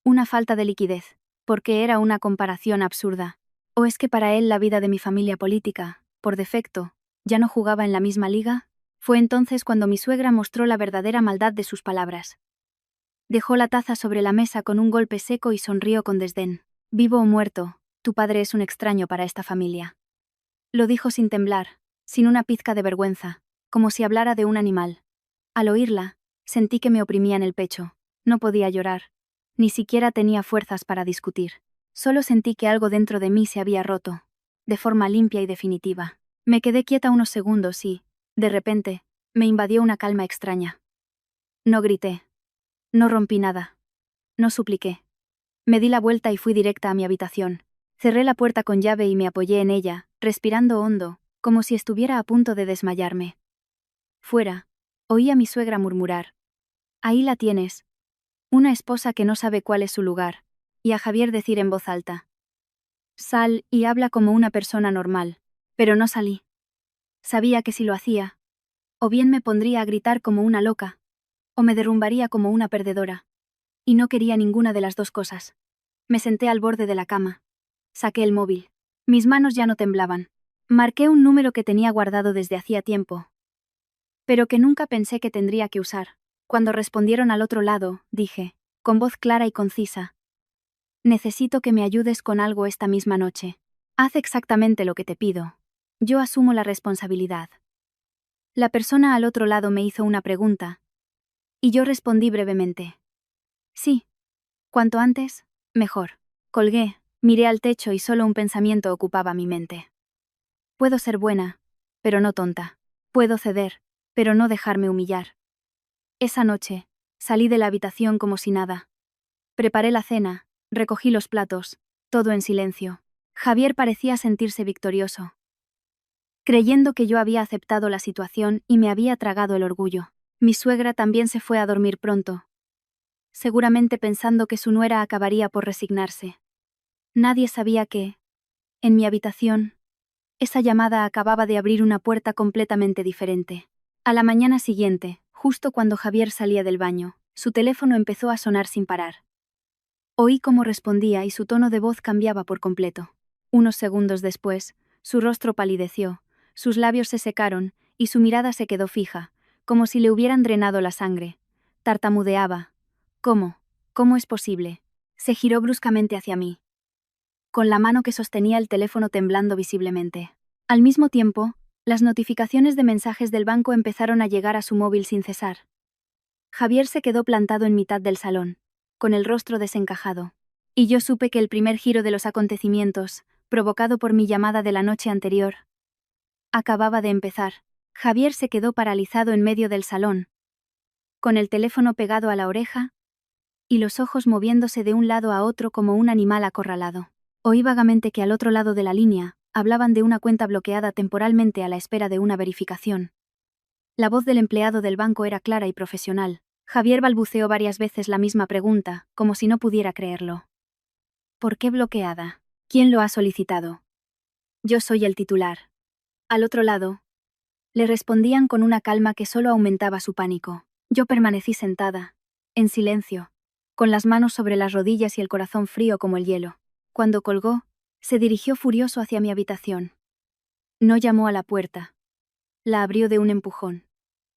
S1: una falta de liquidez, porque era una comparación absurda. ¿O es que para él la vida de mi familia política, por defecto, ya no jugaba en la misma liga? Fue entonces cuando mi suegra mostró la verdadera maldad de sus palabras. Dejó la taza sobre la mesa con un golpe seco y sonrió con desdén. Vivo o muerto, tu padre es un extraño para esta familia. Lo dijo sin temblar, sin una pizca de vergüenza, como si hablara de un animal. Al oírla, sentí que me oprimía en el pecho. No podía llorar. Ni siquiera tenía fuerzas para discutir. Solo sentí que algo dentro de mí se había roto, de forma limpia y definitiva. Me quedé quieta unos segundos y, de repente, me invadió una calma extraña. No grité. No rompí nada. No supliqué. Me di la vuelta y fui directa a mi habitación. Cerré la puerta con llave y me apoyé en ella, respirando hondo, como si estuviera a punto de desmayarme. Fuera, oí a mi suegra murmurar. Ahí la tienes. Una esposa que no sabe cuál es su lugar, y a Javier decir en voz alta. Sal y habla como una persona normal. Pero no salí. Sabía que si lo hacía, o bien me pondría a gritar como una loca, o me derrumbaría como una perdedora. Y no quería ninguna de las dos cosas. Me senté al borde de la cama. Saqué el móvil. Mis manos ya no temblaban. Marqué un número que tenía guardado desde hacía tiempo, pero que nunca pensé que tendría que usar. Cuando respondieron al otro lado, dije, con voz clara y concisa. Necesito que me ayudes con algo esta misma noche. Haz exactamente lo que te pido. Yo asumo la responsabilidad. La persona al otro lado me hizo una pregunta, y yo respondí brevemente. Sí. Cuanto antes, mejor. Colgué, miré al techo y solo un pensamiento ocupaba mi mente. Puedo ser buena, pero no tonta. Puedo ceder, pero no dejarme humillar. Esa noche, salí de la habitación como si nada. Preparé la cena, recogí los platos, todo en silencio. Javier parecía sentirse victorioso, creyendo que yo había aceptado la situación y me había tragado el orgullo. Mi suegra también se fue a dormir pronto, seguramente pensando que su nuera acabaría por resignarse. Nadie sabía que, en mi habitación, esa llamada acababa de abrir una puerta completamente diferente. A la mañana siguiente, justo cuando Javier salía del baño, su teléfono empezó a sonar sin parar. Oí cómo respondía y su tono de voz cambiaba por completo. Unos segundos después, su rostro palideció, sus labios se secaron, y su mirada se quedó fija, como si le hubieran drenado la sangre. Tartamudeaba. ¿Cómo? ¿Cómo es posible? Se giró bruscamente hacia mí, con la mano que sostenía el teléfono temblando visiblemente. Al mismo tiempo, las notificaciones de mensajes del banco empezaron a llegar a su móvil sin cesar. Javier se quedó plantado en mitad del salón, con el rostro desencajado. Y yo supe que el primer giro de los acontecimientos, provocado por mi llamada de la noche anterior, acababa de empezar. Javier se quedó paralizado en medio del salón, con el teléfono pegado a la oreja y los ojos moviéndose de un lado a otro como un animal acorralado. Oí vagamente que al otro lado de la línea, hablaban de una cuenta bloqueada temporalmente a la espera de una verificación. La voz del empleado del banco era clara y profesional. Javier balbuceó varias veces la misma pregunta, como si no pudiera creerlo. ¿Por qué bloqueada? ¿Quién lo ha solicitado? Yo soy el titular. Al otro lado, le respondían con una calma que solo aumentaba su pánico. Yo permanecí sentada, en silencio, con las manos sobre las rodillas y el corazón frío como el hielo. Cuando colgó, se dirigió furioso hacia mi habitación. No llamó a la puerta. La abrió de un empujón.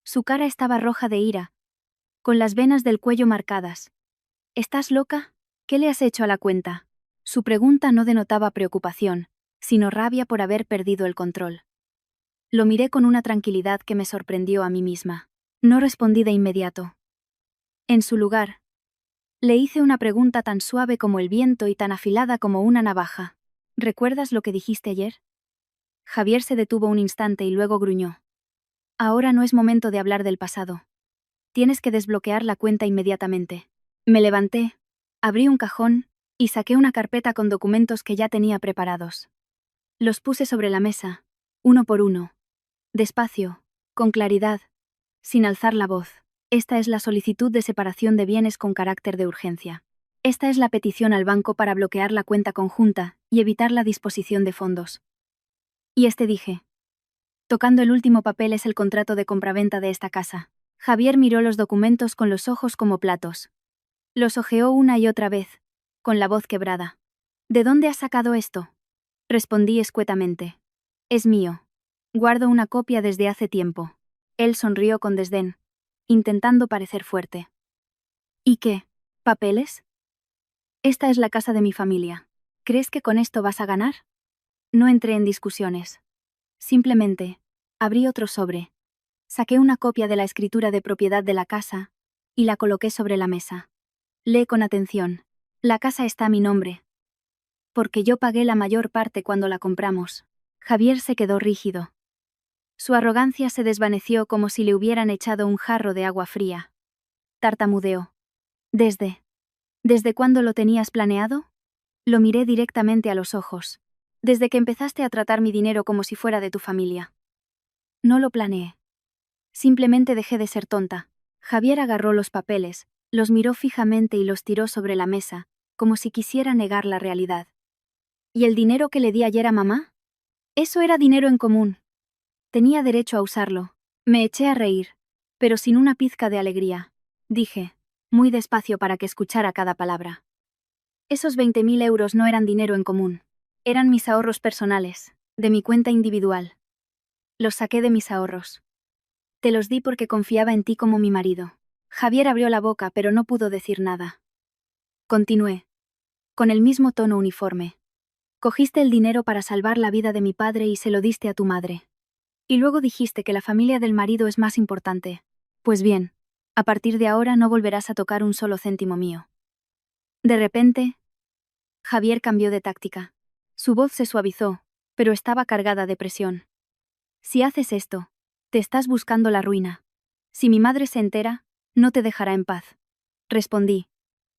S1: Su cara estaba roja de ira, con las venas del cuello marcadas. ¿Estás loca? ¿Qué le has hecho a la cuenta? Su pregunta no denotaba preocupación, sino rabia por haber perdido el control. Lo miré con una tranquilidad que me sorprendió a mí misma. No respondí de inmediato. En su lugar, le hice una pregunta tan suave como el viento y tan afilada como una navaja. ¿Recuerdas lo que dijiste ayer? Javier se detuvo un instante y luego gruñó. Ahora no es momento de hablar del pasado. Tienes que desbloquear la cuenta inmediatamente. Me levanté, abrí un cajón y saqué una carpeta con documentos que ya tenía preparados. Los puse sobre la mesa, uno por uno. Despacio, con claridad, sin alzar la voz. Esta es la solicitud de separación de bienes con carácter de urgencia. Esta es la petición al banco para bloquear la cuenta conjunta y evitar la disposición de fondos. Y dije. Tocando el último papel es el contrato de compraventa de esta casa. Javier miró los documentos con los ojos como platos. Los hojeó una y otra vez, con la voz quebrada. ¿De dónde has sacado esto? Respondí escuetamente. Es mío. Guardo una copia desde hace tiempo. Él sonrió con desdén, intentando parecer fuerte. ¿Y qué? ¿Papeles? Esta es la casa de mi familia. ¿Crees que con esto vas a ganar? No entré en discusiones. Simplemente, abrí otro sobre. Saqué una copia de la escritura de propiedad de la casa y la coloqué sobre la mesa. Lee con atención. La casa está a mi nombre. Porque yo pagué la mayor parte cuando la compramos. Javier se quedó rígido. Su arrogancia se desvaneció como si le hubieran echado un jarro de agua fría. Tartamudeó. ¿Desde cuándo lo tenías planeado? Lo miré directamente a los ojos. Desde que empezaste a tratar mi dinero como si fuera de tu familia. No lo planeé. Simplemente dejé de ser tonta. Javier agarró los papeles, los miró fijamente y los tiró sobre la mesa, como si quisiera negar la realidad. ¿Y el dinero que le di ayer a mamá? Eso era dinero en común. Tenía derecho a usarlo. Me eché a reír, pero sin una pizca de alegría. Dije, muy despacio para que escuchara cada palabra. Esos 20.000 euros no eran dinero en común. Eran mis ahorros personales, de mi cuenta individual. Los saqué de mis ahorros. Te los di porque confiaba en ti como mi marido. Javier abrió la boca pero no pudo decir nada. Continué, con el mismo tono uniforme. Cogiste el dinero para salvar la vida de mi padre y se lo diste a tu madre. Y luego dijiste que la familia del marido es más importante. Pues bien, a partir de ahora no volverás a tocar un solo céntimo mío. De repente, Javier cambió de táctica. Su voz se suavizó, pero estaba cargada de presión. Si haces esto, te estás buscando la ruina. Si mi madre se entera, no te dejará en paz. Respondí.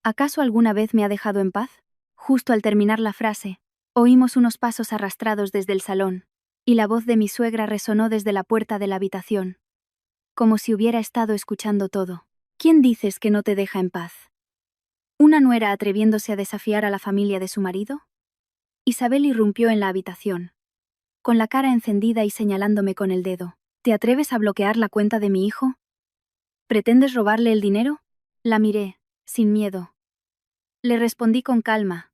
S1: ¿Acaso alguna vez me ha dejado en paz? Justo al terminar la frase, oímos unos pasos arrastrados desde el salón, y la voz de mi suegra resonó desde la puerta de la habitación. Como si hubiera estado escuchando todo. ¿Quién dices que no te deja en paz? ¿Una nuera atreviéndose a desafiar a la familia de su marido? Isabel irrumpió en la habitación, con la cara encendida y señalándome con el dedo. ¿Te atreves a bloquear la cuenta de mi hijo? ¿Pretendes robarle el dinero? La miré, sin miedo. Le respondí con calma.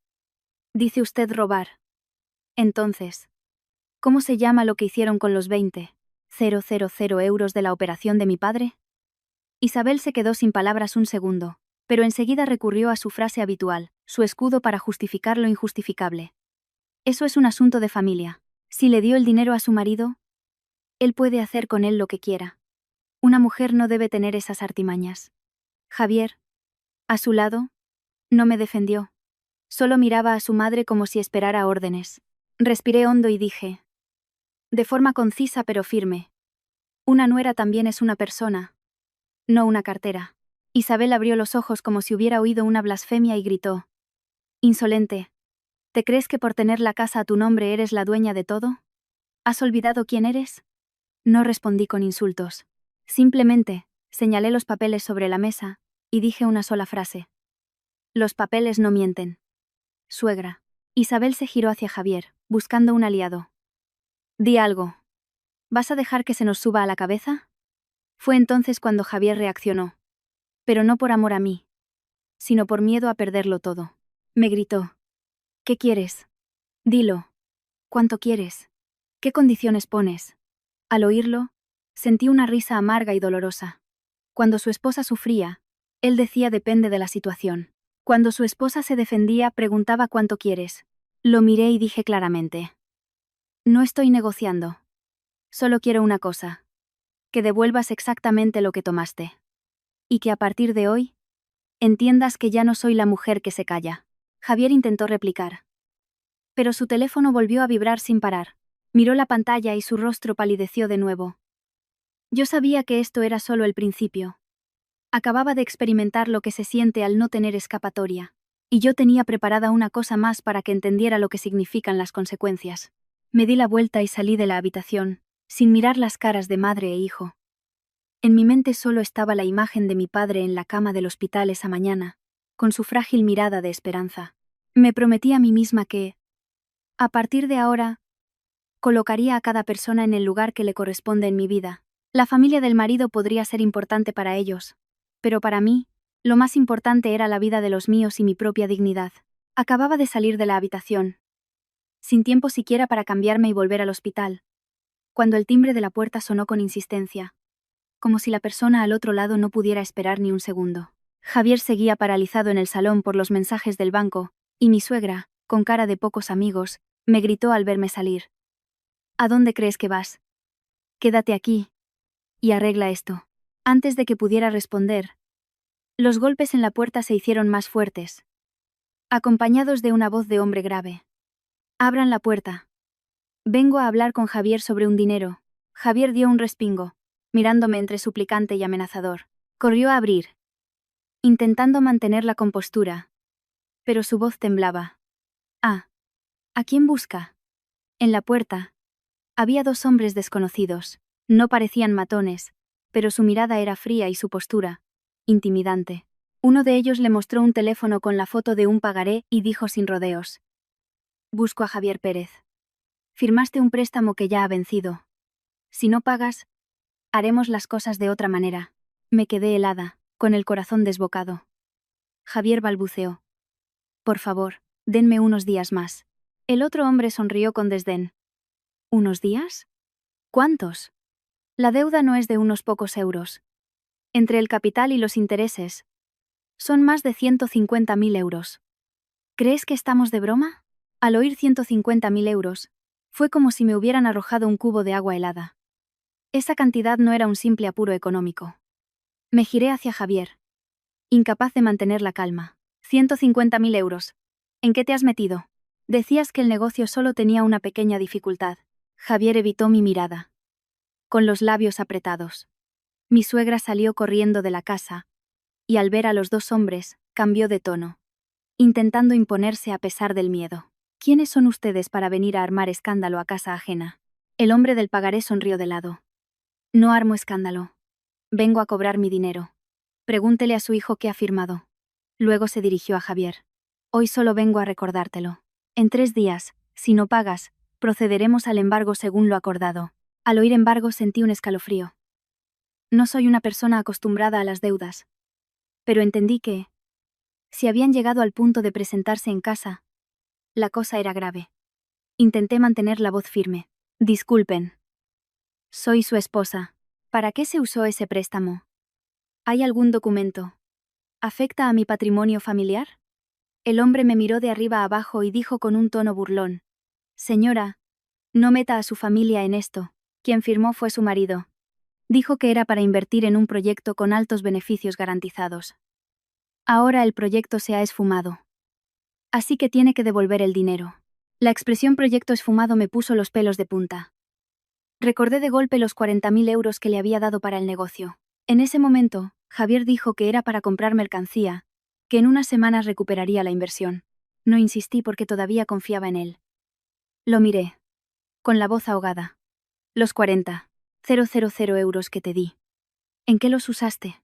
S1: Dice usted robar. Entonces, ¿cómo se llama lo que hicieron con los 20.000 euros de la operación de mi padre? Isabel se quedó sin palabras un segundo, pero enseguida recurrió a su frase habitual, su escudo para justificar lo injustificable. Eso es un asunto de familia. Si le dio el dinero a su marido, él puede hacer con él lo que quiera. Una mujer no debe tener esas artimañas. Javier, a su lado, no me defendió. Solo miraba a su madre como si esperara órdenes. Respiré hondo y dije, de forma concisa pero firme, una nuera también es una persona, no una cartera. Isabel abrió los ojos como si hubiera oído una blasfemia y gritó, insolente, ¿te crees que por tener la casa a tu nombre eres la dueña de todo? ¿Has olvidado quién eres? No respondí con insultos. Simplemente, señalé los papeles sobre la mesa, y dije una sola frase. Los papeles no mienten. Suegra. Isabel se giró hacia Javier, buscando un aliado. Di algo. ¿Vas a dejar que se nos suba a la cabeza? Fue entonces cuando Javier reaccionó. Pero no por amor a mí, sino por miedo a perderlo todo. Me gritó. ¿Qué quieres? Dilo. ¿Cuánto quieres? ¿Qué condiciones pones? Al oírlo, sentí una risa amarga y dolorosa. Cuando su esposa sufría, él decía depende de la situación. Cuando su esposa se defendía, preguntaba cuánto quieres. Lo miré y dije claramente. No estoy negociando. Solo quiero una cosa. Que devuelvas exactamente lo que tomaste. Y que a partir de hoy, entiendas que ya no soy la mujer que se calla. Javier intentó replicar. Pero su teléfono volvió a vibrar sin parar. Miró la pantalla y su rostro palideció de nuevo. Yo sabía que esto era solo el principio. Acababa de experimentar lo que se siente al no tener escapatoria. Y yo tenía preparada una cosa más para que entendiera lo que significan las consecuencias. Me di la vuelta y salí de la habitación, sin mirar las caras de madre e hijo. En mi mente solo estaba la imagen de mi padre en la cama del hospital esa mañana, con su frágil mirada de esperanza. Me prometí a mí misma que, a partir de ahora, colocaría a cada persona en el lugar que le corresponde en mi vida. La familia del marido podría ser importante para ellos, pero para mí, lo más importante era la vida de los míos y mi propia dignidad. Acababa de salir de la habitación, sin tiempo siquiera para cambiarme y volver al hospital, cuando el timbre de la puerta sonó con insistencia, como si la persona al otro lado no pudiera esperar ni un segundo. Javier seguía paralizado en el salón por los mensajes del banco, y mi suegra, con cara de pocos amigos, me gritó al verme salir. ¿A dónde crees que vas? Quédate aquí y arregla esto. Antes de que pudiera responder, los golpes en la puerta se hicieron más fuertes, acompañados de una voz de hombre grave. Abran la puerta. Vengo a hablar con Javier sobre un dinero. Javier dio un respingo, mirándome entre suplicante y amenazador. Corrió a abrir, intentando mantener la compostura, pero su voz temblaba. Ah, ¿a quién busca? En la puerta había dos hombres desconocidos. No parecían matones, pero su mirada era fría y su postura, intimidante. Uno de ellos le mostró un teléfono con la foto de un pagaré y dijo sin rodeos. Busco a Javier Pérez. Firmaste un préstamo que ya ha vencido. Si no pagas, haremos las cosas de otra manera. Me quedé helada, con el corazón desbocado. Javier balbuceó. Por favor, denme unos días más. El otro hombre sonrió con desdén. ¿Unos días? ¿Cuántos? La deuda no es de unos pocos euros. Entre el capital y los intereses, son más de 150.000 euros. ¿Crees que estamos de broma? Al oír 150.000 euros, fue como si me hubieran arrojado un cubo de agua helada. Esa cantidad no era un simple apuro económico. Me giré hacia Javier, incapaz de mantener la calma. 150.000 euros. ¿En qué te has metido? Decías que el negocio solo tenía una pequeña dificultad. Javier evitó mi mirada, con los labios apretados. Mi suegra salió corriendo de la casa, y al ver a los dos hombres, cambió de tono, intentando imponerse a pesar del miedo. ¿Quiénes son ustedes para venir a armar escándalo a casa ajena? El hombre del pagaré sonrió de lado. No armo escándalo. Vengo a cobrar mi dinero. Pregúntele a su hijo qué ha firmado. Luego se dirigió a Javier. Hoy solo vengo a recordártelo. En 3 días, si no pagas, procederemos al embargo según lo acordado. Al oír embargo sentí un escalofrío. No soy una persona acostumbrada a las deudas. Pero entendí que, Si habían llegado al punto de presentarse en casa, la cosa era grave. Intenté mantener la voz firme. Disculpen. Soy su esposa. ¿Para qué se usó ese préstamo? ¿Hay algún documento? ¿Afecta a mi patrimonio familiar? El hombre me miró de arriba a abajo y dijo con un tono burlón: Señora, no meta a su familia en esto. Quien firmó fue su marido. Dijo que era para invertir en un proyecto con altos beneficios garantizados. Ahora el proyecto se ha esfumado. Así que tiene que devolver el dinero. La expresión proyecto esfumado me puso los pelos de punta. Recordé de golpe los 40.000 euros que le había dado para el negocio. En ese momento, Javier dijo que era para comprar mercancía, que en unas semanas recuperaría la inversión. No insistí porque todavía confiaba en él. Lo miré, con la voz ahogada. Los 40.000 euros que te di. ¿En qué los usaste?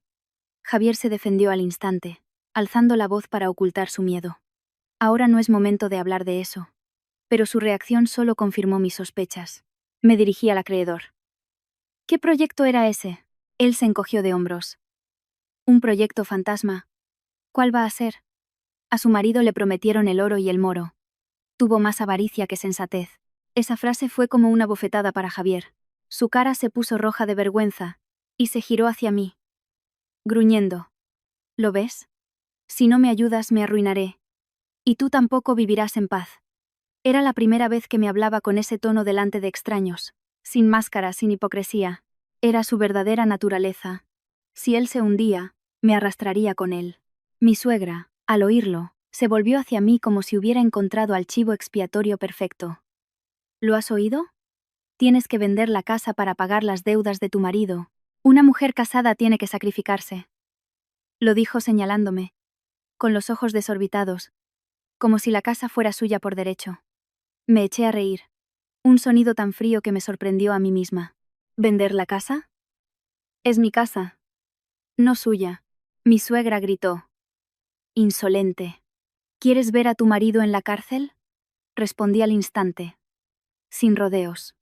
S1: Javier se defendió al instante, alzando la voz para ocultar su miedo. Ahora no es momento de hablar de eso. Pero su reacción solo confirmó mis sospechas. Me dirigí al acreedor. ¿Qué proyecto era ese? Él se encogió de hombros. Un proyecto fantasma. ¿Cuál va a ser? A su marido le prometieron el oro y el moro. Tuvo más avaricia que sensatez. Esa frase fue como una bofetada para Javier. Su cara se puso roja de vergüenza, y se giró hacia mí, gruñendo. ¿Lo ves? Si no me ayudas me arruinaré. Y tú tampoco vivirás en paz. Era la primera vez que me hablaba con ese tono delante de extraños, sin máscara, sin hipocresía. Era su verdadera naturaleza. Si él se hundía, me arrastraría con él. Mi suegra, al oírlo, se volvió hacia mí como si hubiera encontrado al chivo expiatorio perfecto. ¿Lo has oído? Tienes que vender la casa para pagar las deudas de tu marido. Una mujer casada tiene que sacrificarse. Lo dijo señalándome, con los ojos desorbitados, como si la casa fuera suya por derecho. Me eché a reír. Un sonido tan frío que me sorprendió a mí misma. ¿Vender la casa? Es mi casa. No suya. Mi suegra gritó. Insolente. ¿Quieres ver a tu marido en la cárcel? Respondí al instante. Sin rodeos.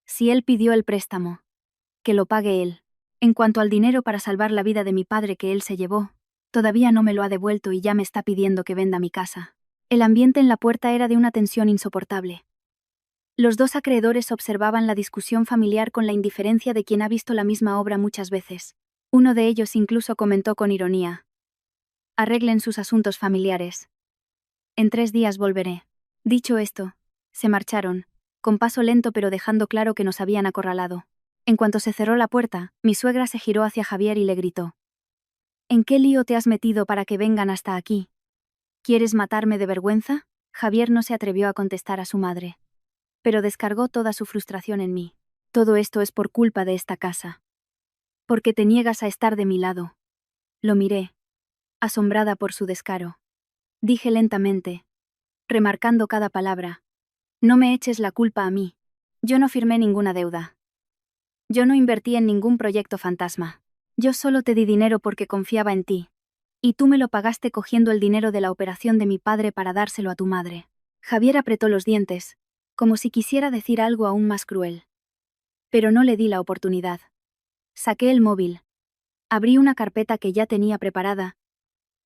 S1: Si él pidió el préstamo, que lo pague él. En cuanto al dinero para salvar la vida de mi padre que él se llevó, todavía no me lo ha devuelto y ya me está pidiendo que venda mi casa. El ambiente en la puerta era de una tensión insoportable. Los dos acreedores observaban la discusión familiar con la indiferencia de quien ha visto la misma obra muchas veces. Uno de ellos incluso comentó con ironía: arreglen sus asuntos familiares. En 3 días volveré. Dicho esto, se marcharon, con paso lento pero dejando claro que nos habían acorralado. En cuanto se cerró la puerta, mi suegra se giró hacia Javier y le gritó: ¿En qué lío te has metido para que vengan hasta aquí? ¿Quieres matarme de vergüenza? Javier no se atrevió a contestar a su madre, pero descargó toda su frustración en mí. Todo esto es por culpa de esta casa. Porque te niegas a estar de mi lado. Lo miré, asombrada por su descaro. Dije lentamente, remarcando cada palabra: no me eches la culpa a mí. Yo no firmé ninguna deuda. Yo no invertí en ningún proyecto fantasma. Yo solo te di dinero porque confiaba en ti. Y tú me lo pagaste cogiendo el dinero de la operación de mi padre para dárselo a tu madre. Javier apretó los dientes, como si quisiera decir algo aún más cruel. Pero no le di la oportunidad. Saqué el móvil. Abrí una carpeta que ya tenía preparada,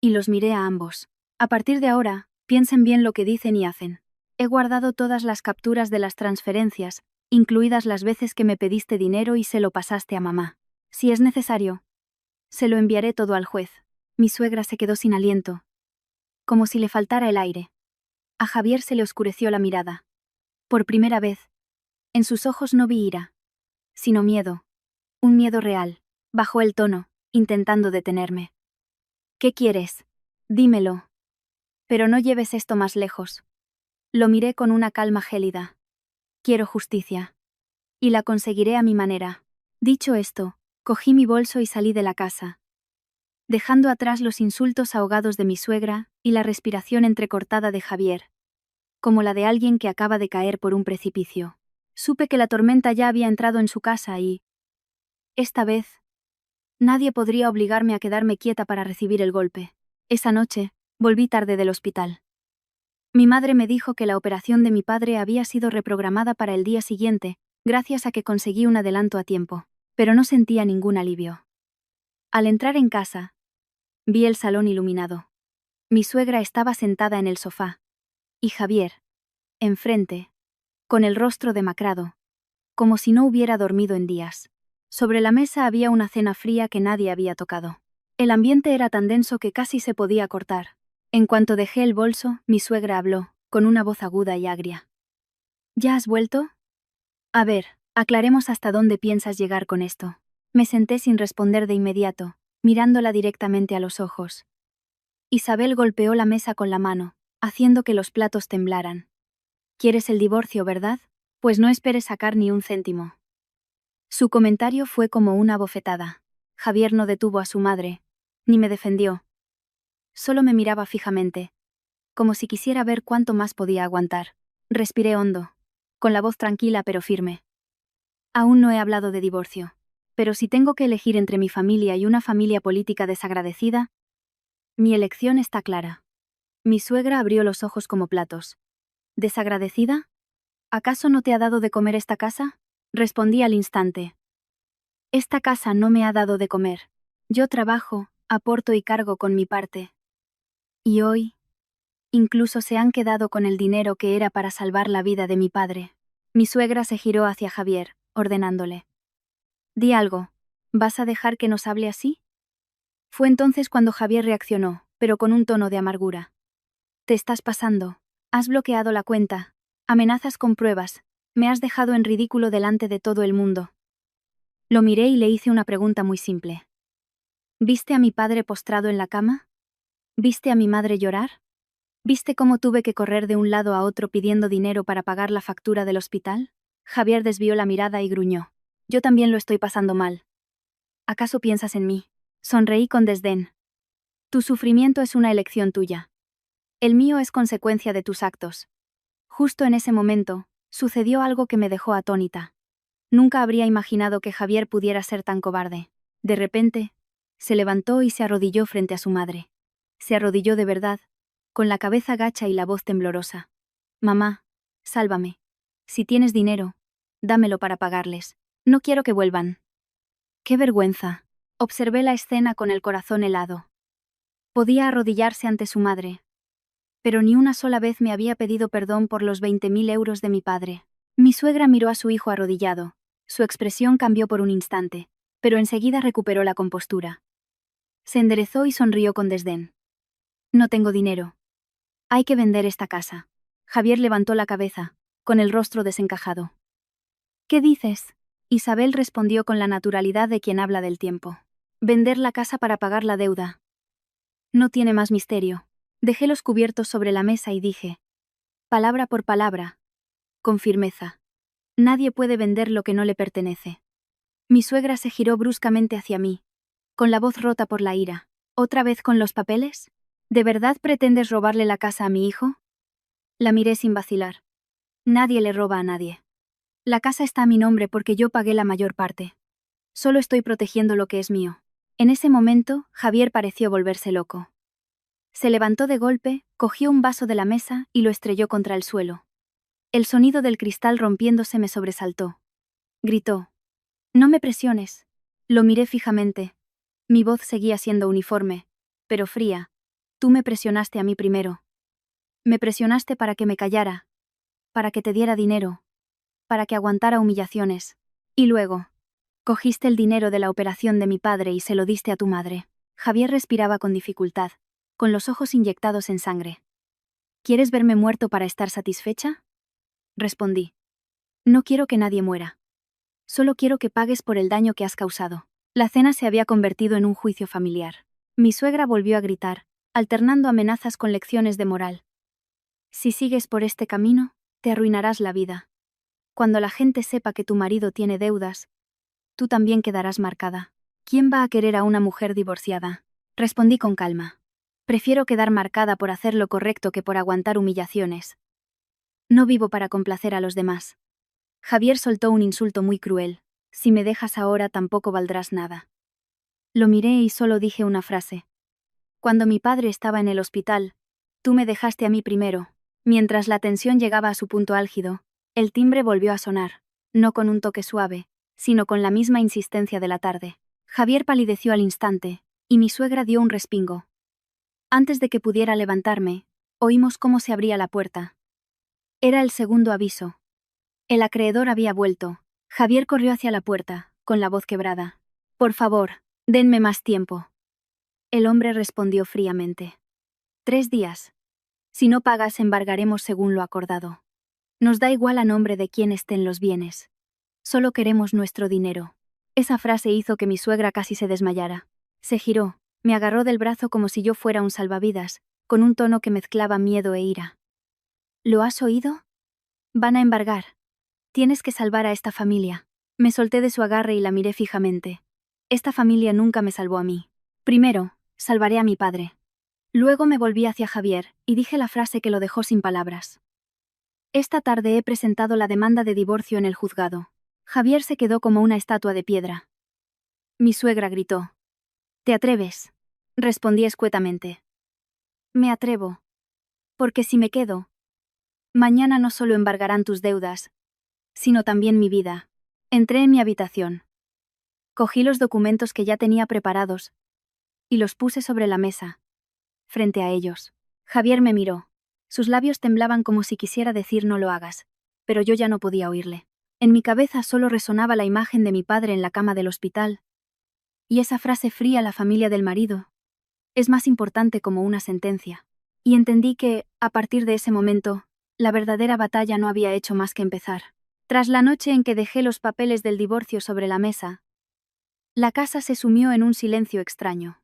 S1: y los miré a ambos. A partir de ahora, piensen bien lo que dicen y hacen. He guardado todas las capturas de las transferencias, incluidas las veces que me pediste dinero y se lo pasaste a mamá. Si es necesario, se lo enviaré todo al juez. Mi suegra se quedó sin aliento, como si le faltara el aire. A Javier se le oscureció la mirada. Por primera vez, en sus ojos no vi ira, sino miedo. Un miedo real. Bajó el tono, intentando detenerme. ¿Qué quieres? Dímelo. Pero no lleves esto más lejos. Lo miré con una calma gélida. Quiero justicia. Y la conseguiré a mi manera. Dicho esto, cogí mi bolso y salí de la casa, dejando atrás los insultos ahogados de mi suegra y la respiración entrecortada de Javier, como la de alguien que acaba de caer por un precipicio. Supe que la tormenta ya había entrado en su casa y, esta vez, nadie podría obligarme a quedarme quieta para recibir el golpe. Esa noche, volví tarde del hospital. Mi madre me dijo que la operación de mi padre había sido reprogramada para el día siguiente, gracias a que conseguí un adelanto a tiempo, pero no sentía ningún alivio. Al entrar en casa, vi el salón iluminado. Mi suegra estaba sentada en el sofá. Y Javier, enfrente, con el rostro demacrado, como si no hubiera dormido en días. Sobre la mesa había una cena fría que nadie había tocado. El ambiente era tan denso que casi se podía cortar. En cuanto dejé el bolso, mi suegra habló, con una voz aguda y agria. ¿Ya has vuelto? A ver, aclaremos hasta dónde piensas llegar con esto. Me senté sin responder de inmediato, mirándola directamente a los ojos. Isabel golpeó la mesa con la mano, haciendo que los platos temblaran. ¿Quieres el divorcio, verdad? Pues no esperes sacar ni un céntimo. Su comentario fue como una bofetada. Javier no detuvo a su madre, ni me defendió. Solo me miraba fijamente, como si quisiera ver cuánto más podía aguantar. Respiré hondo, con la voz tranquila pero firme. Aún no he hablado de divorcio, pero si tengo que elegir entre mi familia y una familia política desagradecida, mi elección está clara. Mi suegra abrió los ojos como platos. ¿Desagradecida? ¿Acaso no te ha dado de comer esta casa? Respondí al instante. Esta casa no me ha dado de comer. Yo trabajo, aporto y cargo con mi parte. Y hoy, incluso se han quedado con el dinero que era para salvar la vida de mi padre. Mi suegra se giró hacia Javier, ordenándole. Di algo. ¿Vas a dejar que nos hable así? Fue entonces cuando Javier reaccionó, pero con un tono de amargura. Te estás pasando. Has bloqueado la cuenta. Amenazas con pruebas. Me has dejado en ridículo delante de todo el mundo. Lo miré y le hice una pregunta muy simple. ¿Viste a mi padre postrado en la cama? ¿Viste a mi madre llorar? ¿Viste cómo tuve que correr de un lado a otro pidiendo dinero para pagar la factura del hospital? Javier desvió la mirada y gruñó. Yo también lo estoy pasando mal. ¿Acaso piensas en mí? Sonreí con desdén. Tu sufrimiento es una elección tuya. El mío es consecuencia de tus actos. Justo en ese momento, sucedió algo que me dejó atónita. Nunca habría imaginado que Javier pudiera ser tan cobarde. De repente, se levantó y se arrodilló frente a su madre. Se arrodilló de verdad, con la cabeza gacha y la voz temblorosa. Mamá, sálvame. Si tienes dinero, dámelo para pagarles. No quiero que vuelvan. ¡Qué vergüenza! Observé la escena con el corazón helado. Podía arrodillarse ante su madre. Pero ni una sola vez me había pedido perdón por los 20.000 euros de mi padre. Mi suegra miró a su hijo arrodillado. Su expresión cambió por un instante, pero enseguida recuperó la compostura. Se enderezó y sonrió con desdén. No tengo dinero. Hay que vender esta casa. Javier levantó la cabeza, con el rostro desencajado. ¿Qué dices? Isabel respondió con la naturalidad de quien habla del tiempo. Vender la casa para pagar la deuda. No tiene más misterio. Dejé los cubiertos sobre la mesa y dije, palabra por palabra, con firmeza. Nadie puede vender lo que no le pertenece. Mi suegra se giró bruscamente hacia mí, con la voz rota por la ira. ¿Otra vez con los papeles? ¿De verdad pretendes robarle la casa a mi hijo? La miré sin vacilar. Nadie le roba a nadie. La casa está a mi nombre porque yo pagué la mayor parte. Solo estoy protegiendo lo que es mío. En ese momento, Javier pareció volverse loco. Se levantó de golpe, cogió un vaso de la mesa y lo estrelló contra el suelo. El sonido del cristal rompiéndose me sobresaltó. Gritó. No me presiones. Lo miré fijamente. Mi voz seguía siendo uniforme, pero fría. Tú me presionaste a mí primero. Me presionaste para que me callara, para que te diera dinero, para que aguantara humillaciones. Y luego, cogiste el dinero de la operación de mi padre y se lo diste a tu madre. Javier respiraba con dificultad, con los ojos inyectados en sangre. ¿Quieres verme muerto para estar satisfecha? Respondí. No quiero que nadie muera. Solo quiero que pagues por el daño que has causado. La cena se había convertido en un juicio familiar. Mi suegra volvió a gritar, alternando amenazas con lecciones de moral. Si sigues por este camino, te arruinarás la vida. Cuando la gente sepa que tu marido tiene deudas, tú también quedarás marcada. ¿Quién va a querer a una mujer divorciada? Respondí con calma. Prefiero quedar marcada por hacer lo correcto que por aguantar humillaciones. No vivo para complacer a los demás. Javier soltó un insulto muy cruel. Si me dejas ahora tampoco valdrás nada. Lo miré y solo dije una frase. Cuando mi padre estaba en el hospital, tú me dejaste a mí primero. Mientras la tensión llegaba a su punto álgido, el timbre volvió a sonar, no con un toque suave, sino con la misma insistencia de la tarde. Javier palideció al instante, y mi suegra dio un respingo. Antes de que pudiera levantarme, oímos cómo se abría la puerta. Era el segundo aviso. El acreedor había vuelto. Javier corrió hacia la puerta, con la voz quebrada. Por favor, denme más tiempo. El hombre respondió fríamente. 3 días. Si no pagas, embargaremos según lo acordado. Nos da igual a nombre de quién estén los bienes. Solo queremos nuestro dinero. Esa frase hizo que mi suegra casi se desmayara. Se giró, me agarró del brazo como si yo fuera un salvavidas, con un tono que mezclaba miedo e ira. ¿Lo has oído? Van a embargar. Tienes que salvar a esta familia. Me solté de su agarre y la miré fijamente. Esta familia nunca me salvó a mí. Primero, salvaré a mi padre. Luego me volví hacia Javier y dije la frase que lo dejó sin palabras. Esta tarde he presentado la demanda de divorcio en el juzgado. Javier se quedó como una estatua de piedra. Mi suegra gritó. ¿Te atreves? Respondí escuetamente. Me atrevo. Porque si me quedo, mañana no solo embargarán tus deudas, sino también mi vida. Entré en mi habitación. Cogí los documentos que ya tenía preparados y los puse sobre la mesa, frente a ellos. Javier me miró. Sus labios temblaban como si quisiera decir no lo hagas, pero yo ya no podía oírle. En mi cabeza solo resonaba la imagen de mi padre en la cama del hospital. Y esa frase fría, la familia del marido, es más importante como una sentencia. Y entendí que, a partir de ese momento, la verdadera batalla no había hecho más que empezar. Tras la noche en que dejé los papeles del divorcio sobre la mesa, la casa se sumió en un silencio extraño.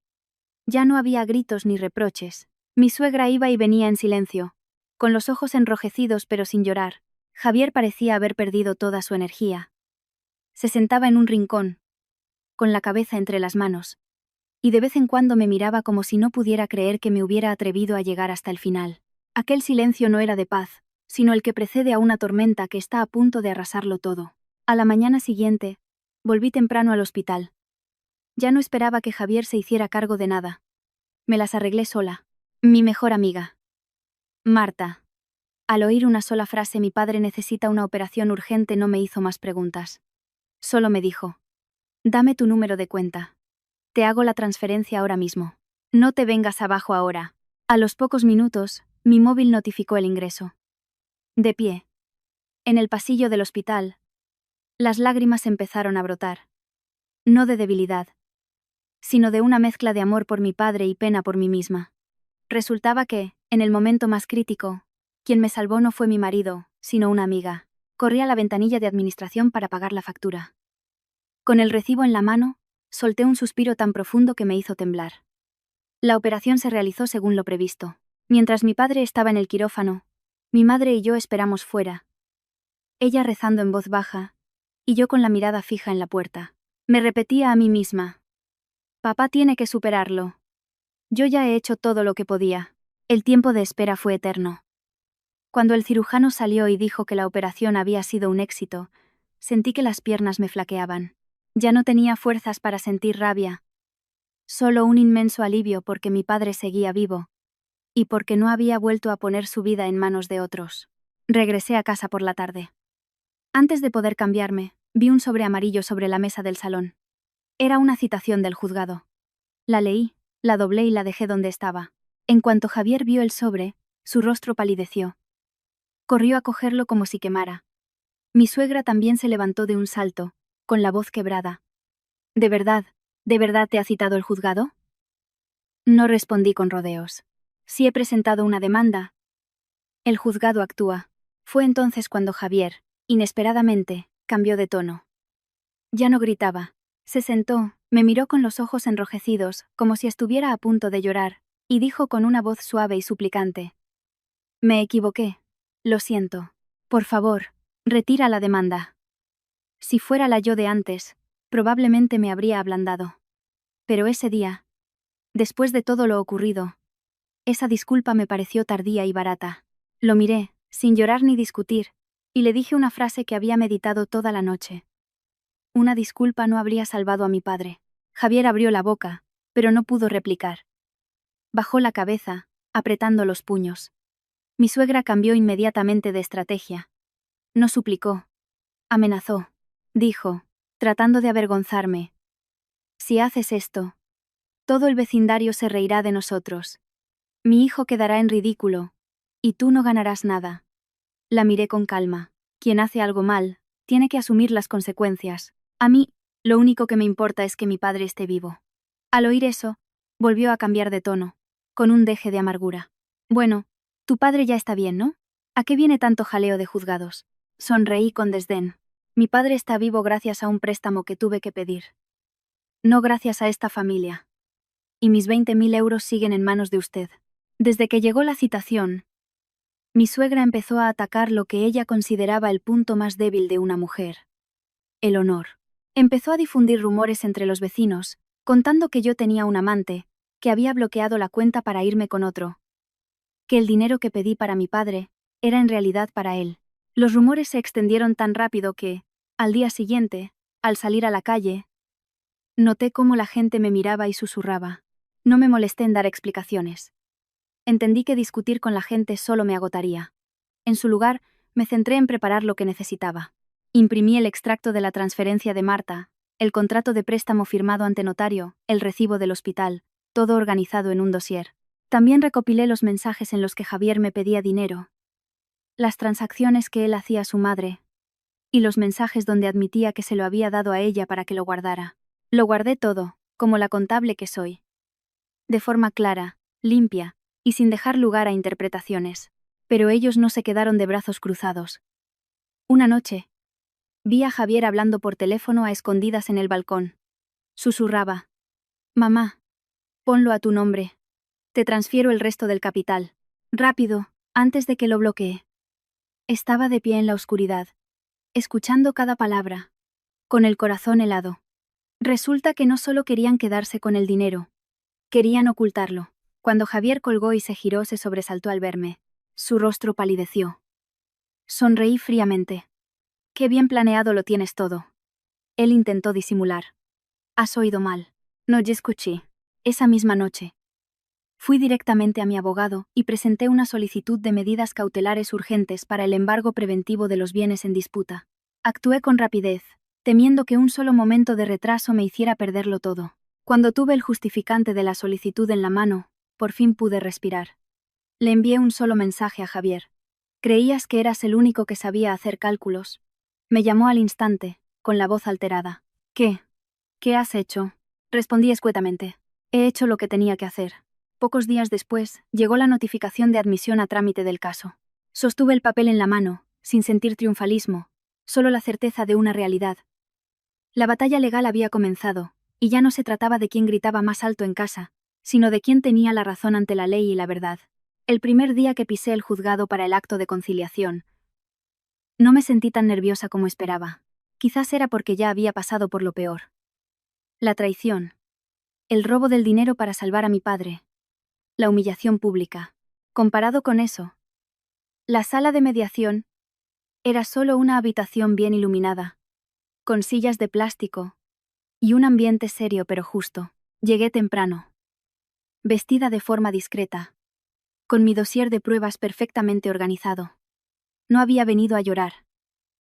S1: Ya no había gritos ni reproches. Mi suegra iba y venía en silencio, con los ojos enrojecidos pero sin llorar. Javier parecía haber perdido toda su energía. Se sentaba en un rincón, con la cabeza entre las manos, y de vez en cuando me miraba como si no pudiera creer que me hubiera atrevido a llegar hasta el final. Aquel silencio no era de paz, sino el que precede a una tormenta que está a punto de arrasarlo todo. A la mañana siguiente, volví temprano al hospital. Ya no esperaba que Javier se hiciera cargo de nada. Me las arreglé sola. Mi mejor amiga. Marta. Al oír una sola frase mi padre necesita una operación urgente no me hizo más preguntas. Solo me dijo. Dame tu número de cuenta. Te hago la transferencia ahora mismo. No te vengas abajo ahora. A los pocos minutos, mi móvil notificó el ingreso. De pie. En el pasillo del hospital. Las lágrimas empezaron a brotar. No de debilidad, sino de una mezcla de amor por mi padre y pena por mí misma. Resultaba que, en el momento más crítico, quien me salvó no fue mi marido, sino una amiga. Corrí a la ventanilla de administración para pagar la factura. Con el recibo en la mano, solté un suspiro tan profundo que me hizo temblar. La operación se realizó según lo previsto. Mientras mi padre estaba en el quirófano, mi madre y yo esperamos fuera. Ella rezando en voz baja, y yo con la mirada fija en la puerta. Me repetía a mí misma. Papá tiene que superarlo. Yo ya he hecho todo lo que podía. El tiempo de espera fue eterno. Cuando el cirujano salió y dijo que la operación había sido un éxito, sentí que las piernas me flaqueaban. Ya no tenía fuerzas para sentir rabia. Solo un inmenso alivio porque mi padre seguía vivo. Y porque no había vuelto a poner su vida en manos de otros. Regresé a casa por la tarde. Antes de poder cambiarme, vi un sobre amarillo sobre la mesa del salón. Era una citación del juzgado. La leí, la doblé y la dejé donde estaba. En cuanto Javier vio el sobre, su rostro palideció. Corrió a cogerlo como si quemara. Mi suegra también se levantó de un salto, con la voz quebrada. ¿De verdad te ha citado el juzgado? No respondí con rodeos. Si he presentado una demanda. El juzgado actúa. Fue entonces cuando Javier, inesperadamente, cambió de tono. Ya no gritaba. Se sentó, me miró con los ojos enrojecidos, como si estuviera a punto de llorar, y dijo con una voz suave y suplicante. Me equivoqué. Lo siento. Por favor, retira la demanda. Si fuera la yo de antes, probablemente me habría ablandado. Pero ese día, después de todo lo ocurrido, esa disculpa me pareció tardía y barata. Lo miré, sin llorar ni discutir, y le dije una frase que había meditado toda la noche. Una disculpa no habría salvado a mi padre. Javier abrió la boca, pero no pudo replicar. Bajó la cabeza, apretando los puños. Mi suegra cambió inmediatamente de estrategia. No suplicó. Amenazó. Dijo, tratando de avergonzarme. Si haces esto, todo el vecindario se reirá de nosotros. Mi hijo quedará en ridículo. Y tú no ganarás nada. La miré con calma. Quien hace algo mal, tiene que asumir las consecuencias. A mí, lo único que me importa es que mi padre esté vivo. Al oír eso, volvió a cambiar de tono, con un deje de amargura. Bueno, tu padre ya está bien, ¿no? ¿A qué viene tanto jaleo de juzgados? Sonreí con desdén. Mi padre está vivo gracias a un préstamo que tuve que pedir. No gracias a esta familia. Y mis 20.000 euros siguen en manos de usted. Desde que llegó la citación, mi suegra empezó a atacar lo que ella consideraba el punto más débil de una mujer: el honor. Empezó a difundir rumores entre los vecinos, contando que yo tenía un amante, que había bloqueado la cuenta para irme con otro, que el dinero que pedí para mi padre era en realidad para él. Los rumores se extendieron tan rápido que, al día siguiente, al salir a la calle, noté cómo la gente me miraba y susurraba. No me molesté en dar explicaciones. Entendí que discutir con la gente solo me agotaría. En su lugar, me centré en preparar lo que necesitaba. Imprimí el extracto de la transferencia de Marta, el contrato de préstamo firmado ante notario, el recibo del hospital, todo organizado en un dossier. También recopilé los mensajes en los que Javier me pedía dinero, las transacciones que él hacía a su madre, y los mensajes donde admitía que se lo había dado a ella para que lo guardara. Lo guardé todo, como la contable que soy. De forma clara, limpia, y sin dejar lugar a interpretaciones. Pero ellos no se quedaron de brazos cruzados. Una noche, vi a Javier hablando por teléfono a escondidas en el balcón. Susurraba: «Mamá, ponlo a tu nombre. Te transfiero el resto del capital. Rápido, antes de que lo bloquee». Estaba de pie en la oscuridad, escuchando cada palabra, con el corazón helado. Resulta que no solo querían quedarse con el dinero, querían ocultarlo. Cuando Javier colgó y se giró, se sobresaltó al verme. Su rostro palideció. Sonreí fríamente. «Qué bien planeado lo tienes todo». Él intentó disimular. «Has oído mal. No te escuché». Esa misma noche, fui directamente a mi abogado y presenté una solicitud de medidas cautelares urgentes para el embargo preventivo de los bienes en disputa. Actué con rapidez, temiendo que un solo momento de retraso me hiciera perderlo todo. Cuando tuve el justificante de la solicitud en la mano, por fin pude respirar. Le envié un solo mensaje a Javier. «¿Creías que eras el único que sabía hacer cálculos?». Me llamó al instante, con la voz alterada. «¿Qué? ¿Qué has hecho?». Respondí escuetamente. «He hecho lo que tenía que hacer». Pocos días después, llegó la notificación de admisión a trámite del caso. Sostuve el papel en la mano, sin sentir triunfalismo, solo la certeza de una realidad. La batalla legal había comenzado, y ya no se trataba de quién gritaba más alto en casa, sino de quién tenía la razón ante la ley y la verdad. El primer día que pisé el juzgado para el acto de conciliación, no me sentí tan nerviosa como esperaba. Quizás era porque ya había pasado por lo peor. La traición. El robo del dinero para salvar a mi padre. La humillación pública. Comparado con eso, la sala de mediación era solo una habitación bien iluminada, con sillas de plástico y un ambiente serio pero justo. Llegué temprano, vestida de forma discreta, con mi dossier de pruebas perfectamente organizado. No había venido a llorar,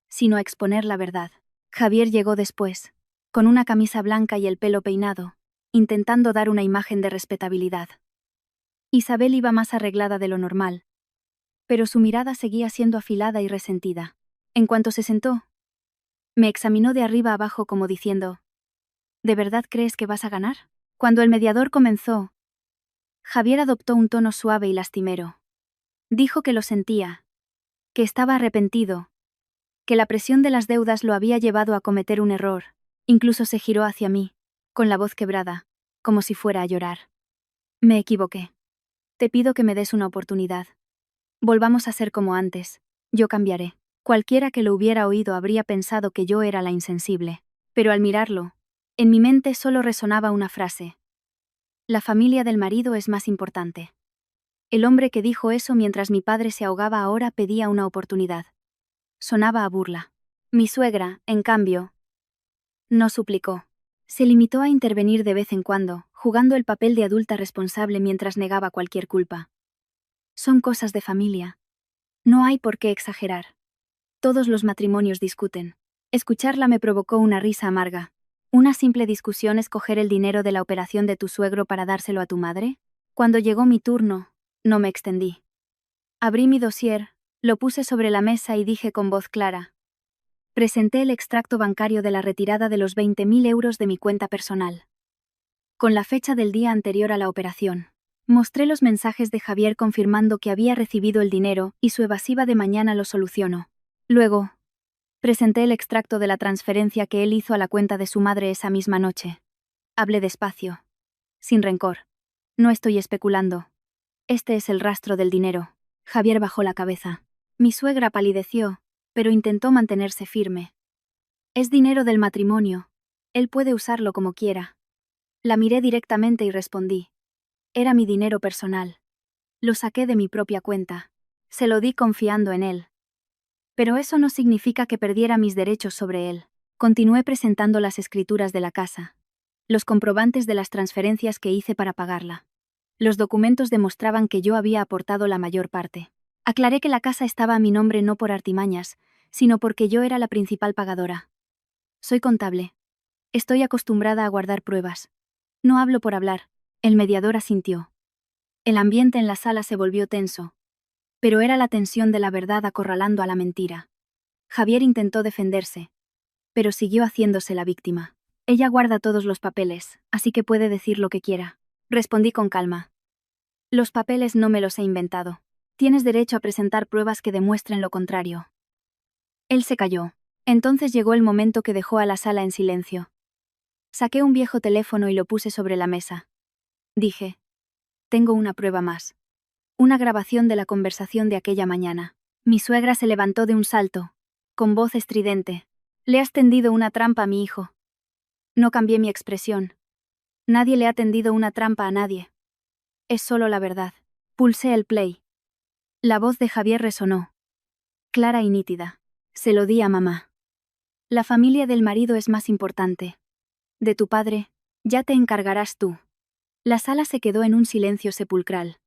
S1: sino a exponer la verdad. Javier llegó después, con una camisa blanca y el pelo peinado, intentando dar una imagen de respetabilidad. Isabel iba más arreglada de lo normal, pero su mirada seguía siendo afilada y resentida. En cuanto se sentó, me examinó de arriba abajo como diciendo: «¿De verdad crees que vas a ganar?». Cuando el mediador comenzó, Javier adoptó un tono suave y lastimero. Dijo que lo sentía, que estaba arrepentido, que la presión de las deudas lo había llevado a cometer un error. Incluso se giró hacia mí, con la voz quebrada, como si fuera a llorar. «Me equivoqué. Te pido que me des una oportunidad. Volvamos a ser como antes. Yo cambiaré». Cualquiera que lo hubiera oído habría pensado que yo era la insensible. Pero al mirarlo, en mi mente solo resonaba una frase: «La familia del marido es más importante». El hombre que dijo eso mientras mi padre se ahogaba ahora pedía una oportunidad. Sonaba a burla. Mi suegra, en cambio, no suplicó. Se limitó a intervenir de vez en cuando, jugando el papel de adulta responsable mientras negaba cualquier culpa. «Son cosas de familia. No hay por qué exagerar. Todos los matrimonios discuten». Escucharla me provocó una risa amarga. ¿Una simple discusión es coger el dinero de la operación de tu suegro para dárselo a tu madre? Cuando llegó mi turno, No me extendí. Abrí mi dossier, lo puse sobre la mesa y dije con voz clara. Presenté el extracto bancario de la retirada de los 20.000 euros de mi cuenta personal. Con la fecha del día anterior a la operación. Mostré los mensajes de Javier confirmando que había recibido el dinero y su evasiva de mañana lo solucionó. Luego, presenté el extracto de la transferencia que él hizo a la cuenta de su madre esa misma noche. Hablé despacio. Sin rencor. No estoy especulando. Este es el rastro del dinero. Javier bajó la cabeza. Mi suegra palideció, pero intentó mantenerse firme. Es dinero del matrimonio. Él puede usarlo como quiera. La miré directamente y respondí. Era mi dinero personal. Lo saqué de mi propia cuenta. Se lo di confiando en él. Pero eso no significa que perdiera mis derechos sobre él. Continué presentando las escrituras de la casa. Los comprobantes de las transferencias que hice para pagarla. Los documentos demostraban que yo había aportado la mayor parte. Aclaré que la casa estaba a mi nombre no por artimañas, sino porque yo era la principal pagadora. Soy contable. Estoy acostumbrada a guardar pruebas. No hablo por hablar. El mediador asintió. El ambiente en la sala se volvió tenso. Pero era la tensión de la verdad acorralando a la mentira. Javier intentó defenderse. Pero siguió haciéndose la víctima. Ella guarda todos los papeles, así que puede decir lo que quiera. Respondí con calma. Los papeles no me los he inventado. Tienes derecho a presentar pruebas que demuestren lo contrario. Él se calló. Entonces llegó el momento que dejó a la sala en silencio. Saqué un viejo teléfono y lo puse sobre la mesa. Dije. Tengo una prueba más. Una grabación de la conversación de aquella mañana. Mi suegra se levantó de un salto, con voz estridente. Le has tendido una trampa a mi hijo. No cambié mi expresión. Nadie le ha tendido una trampa a nadie. Es solo la verdad. Pulsé el play. La voz de Javier resonó. Clara y nítida. Se lo di a mamá. La familia del marido es más importante. De tu padre, ya te encargarás tú. La sala se quedó en un silencio sepulcral.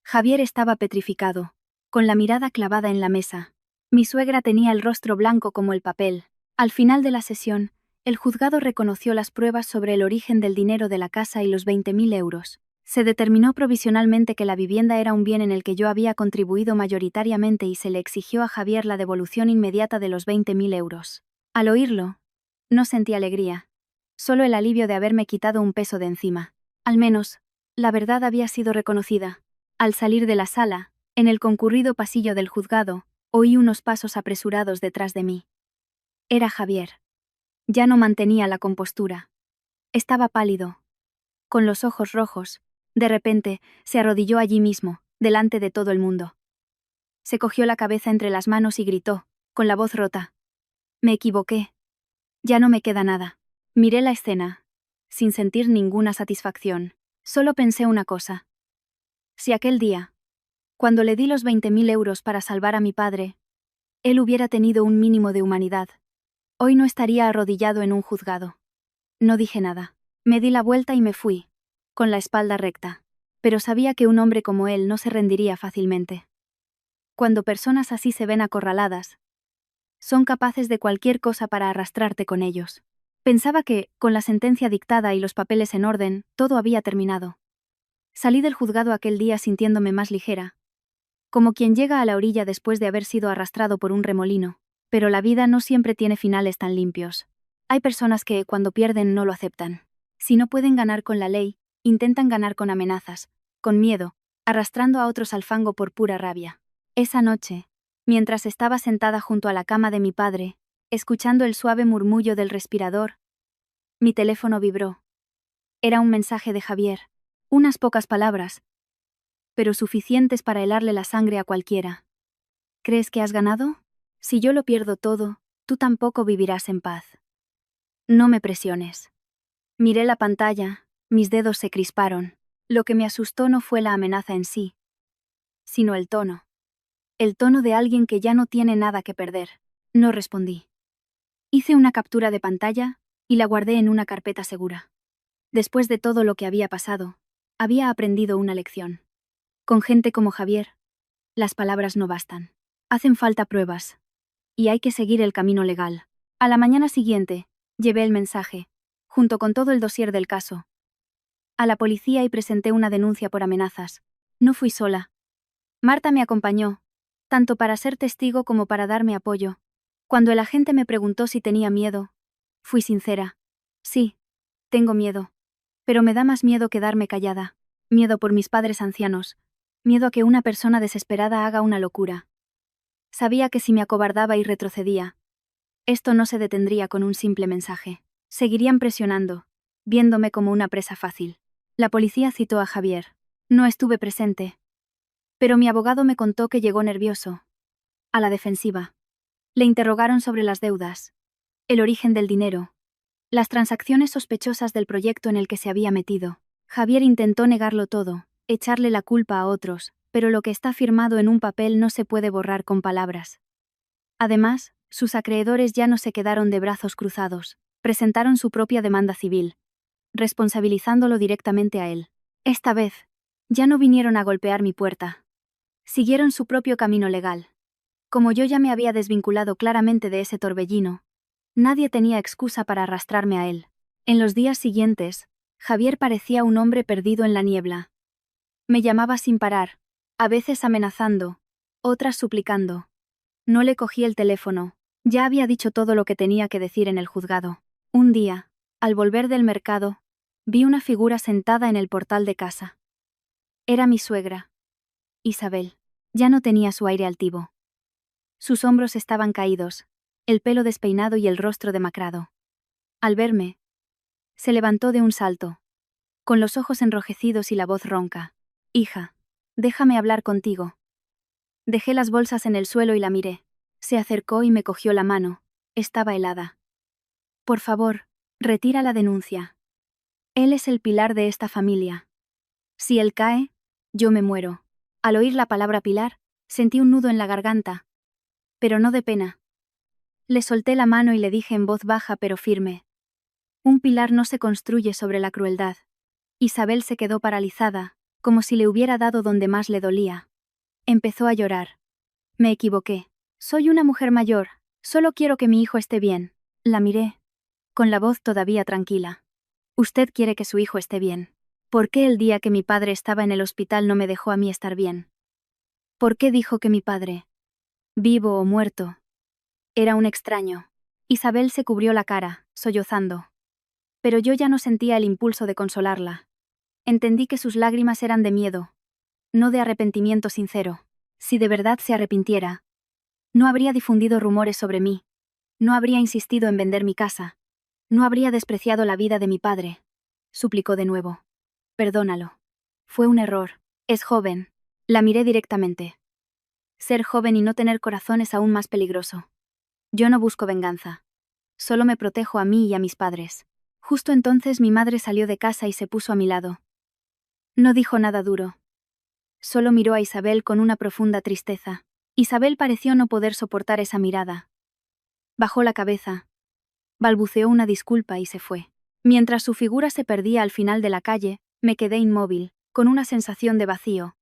S1: Javier estaba petrificado, con la mirada clavada en la mesa. Mi suegra tenía el rostro blanco como el papel. Al final de la sesión, el juzgado reconoció las pruebas sobre el origen del dinero de la casa y los 20.000 euros. Se determinó provisionalmente que la vivienda era un bien en el que yo había contribuido mayoritariamente y se le exigió a Javier la devolución inmediata de los 20.000 euros. Al oírlo, no sentí alegría, solo el alivio de haberme quitado un peso de encima. Al menos, la verdad había sido reconocida. Al salir de la sala, en el concurrido pasillo del juzgado, oí unos pasos apresurados detrás de mí. Era Javier. Ya no mantenía la compostura. Estaba pálido, con los ojos rojos. De repente, se arrodilló allí mismo, delante de todo el mundo. Se cogió la cabeza entre las manos y gritó, con la voz rota. Me equivoqué. Ya no me queda nada. Miré la escena, sin sentir ninguna satisfacción. Solo pensé una cosa. Si aquel día, cuando le di los 20.000 euros para salvar a mi padre, él hubiera tenido un mínimo de humanidad, hoy no estaría arrodillado en un juzgado. No dije nada. Me di la vuelta y me fui, con la espalda recta. Pero sabía que un hombre como él no se rendiría fácilmente. Cuando personas así se ven acorraladas, son capaces de cualquier cosa para arrastrarte con ellos. Pensaba que, con la sentencia dictada y los papeles en orden, todo había terminado. Salí del juzgado aquel día sintiéndome más ligera, como quien llega a la orilla después de haber sido arrastrado por un remolino. Pero la vida no siempre tiene finales tan limpios. Hay personas que, cuando pierden, no lo aceptan. Si no pueden ganar con la ley, intentan ganar con amenazas, con miedo, arrastrando a otros al fango por pura rabia. Esa noche, mientras estaba sentada junto a la cama de mi padre, escuchando el suave murmullo del respirador, mi teléfono vibró. Era un mensaje de Javier. Unas pocas palabras, pero suficientes para helarle la sangre a cualquiera. ¿Crees que has ganado? Si yo lo pierdo todo, tú tampoco vivirás en paz. No me presiones. Miré la pantalla, mis dedos se crisparon. Lo que me asustó no fue la amenaza en sí, sino el tono. El tono de alguien que ya no tiene nada que perder. No respondí. Hice una captura de pantalla y la guardé en una carpeta segura. Después de todo lo que había pasado, había aprendido una lección. Con gente como Javier, las palabras no bastan. Hacen falta pruebas. Y hay que seguir el camino legal. A la mañana siguiente, llevé el mensaje, junto con todo el dossier del caso, a la policía y presenté una denuncia por amenazas. No fui sola. Marta me acompañó, tanto para ser testigo como para darme apoyo. Cuando el agente me preguntó si tenía miedo, fui sincera. Sí, tengo miedo. Pero me da más miedo quedarme callada. Miedo por mis padres ancianos. Miedo a que una persona desesperada haga una locura. Sabía que si me acobardaba y retrocedía, esto no se detendría con un simple mensaje. Seguirían presionando, viéndome como una presa fácil. La policía citó a Javier. No estuve presente. Pero mi abogado me contó que llegó nervioso. A la defensiva. Le interrogaron sobre las deudas, el origen del dinero, las transacciones sospechosas del proyecto en el que se había metido. Javier intentó negarlo todo, echarle la culpa a otros, pero lo que está firmado en un papel no se puede borrar con palabras. Además, sus acreedores ya no se quedaron de brazos cruzados, presentaron su propia demanda civil, responsabilizándolo directamente a él. Esta vez, ya no vinieron a golpear mi puerta. Siguieron su propio camino legal. Como yo ya me había desvinculado claramente de ese torbellino, nadie tenía excusa para arrastrarme a él. En los días siguientes, Javier parecía un hombre perdido en la niebla. Me llamaba sin parar, a veces amenazando, otras suplicando. No le cogí el teléfono, ya había dicho todo lo que tenía que decir en el juzgado. Un día, al volver del mercado, vi una figura sentada en el portal de casa. Era mi suegra. Isabel. Ya no tenía su aire altivo. Sus hombros estaban caídos, el pelo despeinado y el rostro demacrado. Al verme, se levantó de un salto, con los ojos enrojecidos y la voz ronca. Hija, déjame hablar contigo. Dejé las bolsas en el suelo y la miré. Se acercó y me cogió la mano. Estaba helada. Por favor, retira la denuncia. Él es el pilar de esta familia. Si él cae, yo me muero. Al oír la palabra pilar, sentí un nudo en la garganta. Pero no de pena. Le solté la mano y le dije en voz baja pero firme. Un pilar no se construye sobre la crueldad. Isabel se quedó paralizada, como si le hubiera dado donde más le dolía. Empezó a llorar. Me equivoqué. Soy una mujer mayor, solo quiero que mi hijo esté bien. La miré, con la voz todavía tranquila. Usted quiere que su hijo esté bien. ¿Por qué el día que mi padre estaba en el hospital no me dejó a mí estar bien? ¿Por qué dijo que mi padre, vivo o muerto, era un extraño? Isabel se cubrió la cara, sollozando. Pero yo ya no sentía el impulso de consolarla. Entendí que sus lágrimas eran de miedo, no de arrepentimiento sincero. Si de verdad se arrepintiera, no habría difundido rumores sobre mí, no habría insistido en vender mi casa, no habría despreciado la vida de mi padre. Suplicó de nuevo. Perdónalo. Fue un error. Es joven. La miré directamente. Ser joven y no tener corazón es aún más peligroso. Yo no busco venganza. Solo me protejo a mí y a mis padres. Justo entonces mi madre salió de casa y se puso a mi lado. No dijo nada duro. Solo miró a Isabel con una profunda tristeza. Isabel pareció no poder soportar esa mirada. Bajó la cabeza, balbuceó una disculpa y se fue. Mientras su figura se perdía al final de la calle, me quedé inmóvil, con una sensación de vacío.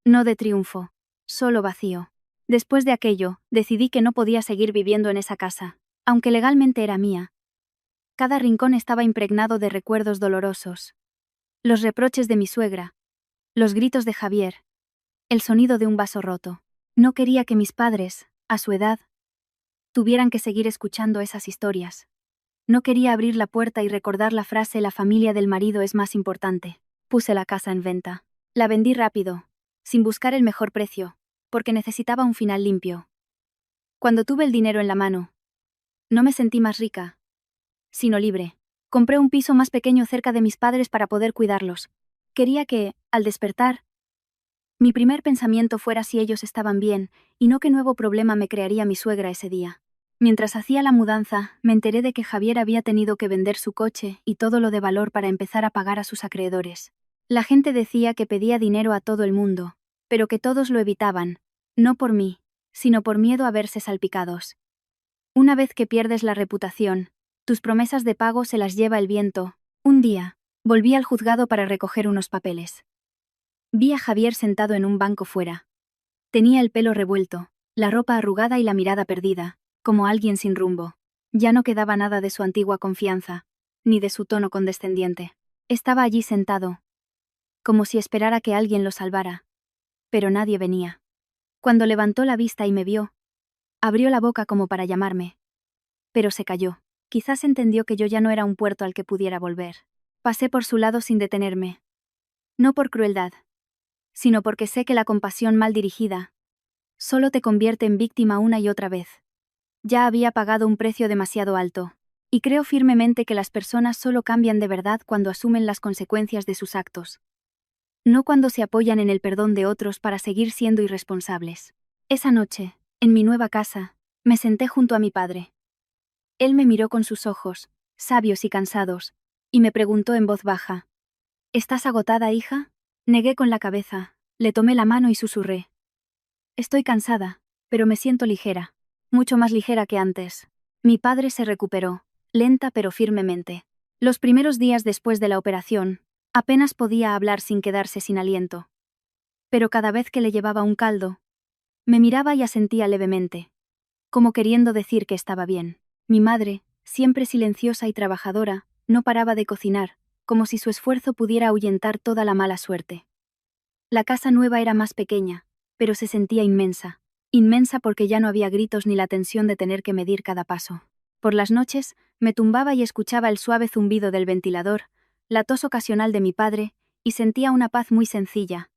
S1: No de triunfo, solo vacío. Después de aquello, decidí que no podía seguir viviendo en esa casa, aunque legalmente era mía. Cada rincón estaba impregnado de recuerdos dolorosos. Los reproches de mi suegra, los gritos de Javier, el sonido de un vaso roto. No quería que mis padres, a su edad, tuvieran que seguir escuchando esas historias. No quería abrir la puerta y recordar la frase «la familia del marido es más importante». Puse la casa en venta. La vendí rápido, sin buscar el mejor precio, porque necesitaba un final limpio. Cuando tuve el dinero en la mano, no me sentí más rica, sino libre. Compré un piso más pequeño cerca de mis padres para poder cuidarlos. Quería que, al despertar, mi primer pensamiento fuera si ellos estaban bien, y no qué nuevo problema me crearía mi suegra ese día. Mientras hacía la mudanza, me enteré de que Javier había tenido que vender su coche y todo lo de valor para empezar a pagar a sus acreedores. La gente decía que pedía dinero a todo el mundo, pero que todos lo evitaban, no por mí, sino por miedo a verse salpicados. Una vez que pierdes la reputación, tus promesas de pago se las lleva el viento. Un día, volví al juzgado para recoger unos papeles. Vi a Javier sentado en un banco fuera. Tenía el pelo revuelto, la ropa arrugada y la mirada perdida, como alguien sin rumbo. Ya no quedaba nada de su antigua confianza, ni de su tono condescendiente. Estaba allí sentado, como si esperara que alguien lo salvara. pero nadie venía. Cuando levantó la vista y me vio, abrió la boca como para llamarme. Pero se calló. Quizás entendió que yo ya no era un puerto al que pudiera volver. Pasé por su lado sin detenerme. No por crueldad, sino porque sé que la compasión mal dirigida solo te convierte en víctima una y otra vez. Ya había pagado un precio demasiado alto, y creo firmemente que las personas solo cambian de verdad cuando asumen las consecuencias de sus actos. No cuando se apoyan en el perdón de otros para seguir siendo irresponsables. Esa noche, en mi nueva casa, me senté junto a mi padre. Él me miró con sus ojos, sabios y cansados, y me preguntó en voz baja: ¿Estás agotada, hija? Negué con la cabeza, le tomé la mano y susurré: Estoy cansada, pero me siento ligera, mucho más ligera que antes. Mi padre se recuperó, lenta pero firmemente. Los primeros días después de la operación, apenas podía hablar sin quedarse sin aliento. Pero cada vez que le llevaba un caldo, me miraba y asentía levemente, como queriendo decir que estaba bien. Mi madre, siempre silenciosa y trabajadora, no paraba de cocinar, como si su esfuerzo pudiera ahuyentar toda la mala suerte. La casa nueva era más pequeña, pero se sentía inmensa. Inmensa porque ya no había gritos ni la tensión de tener que medir cada paso. Por las noches, me tumbaba y escuchaba el suave zumbido del ventilador, la tos ocasional de mi padre, y sentía una paz muy sencilla.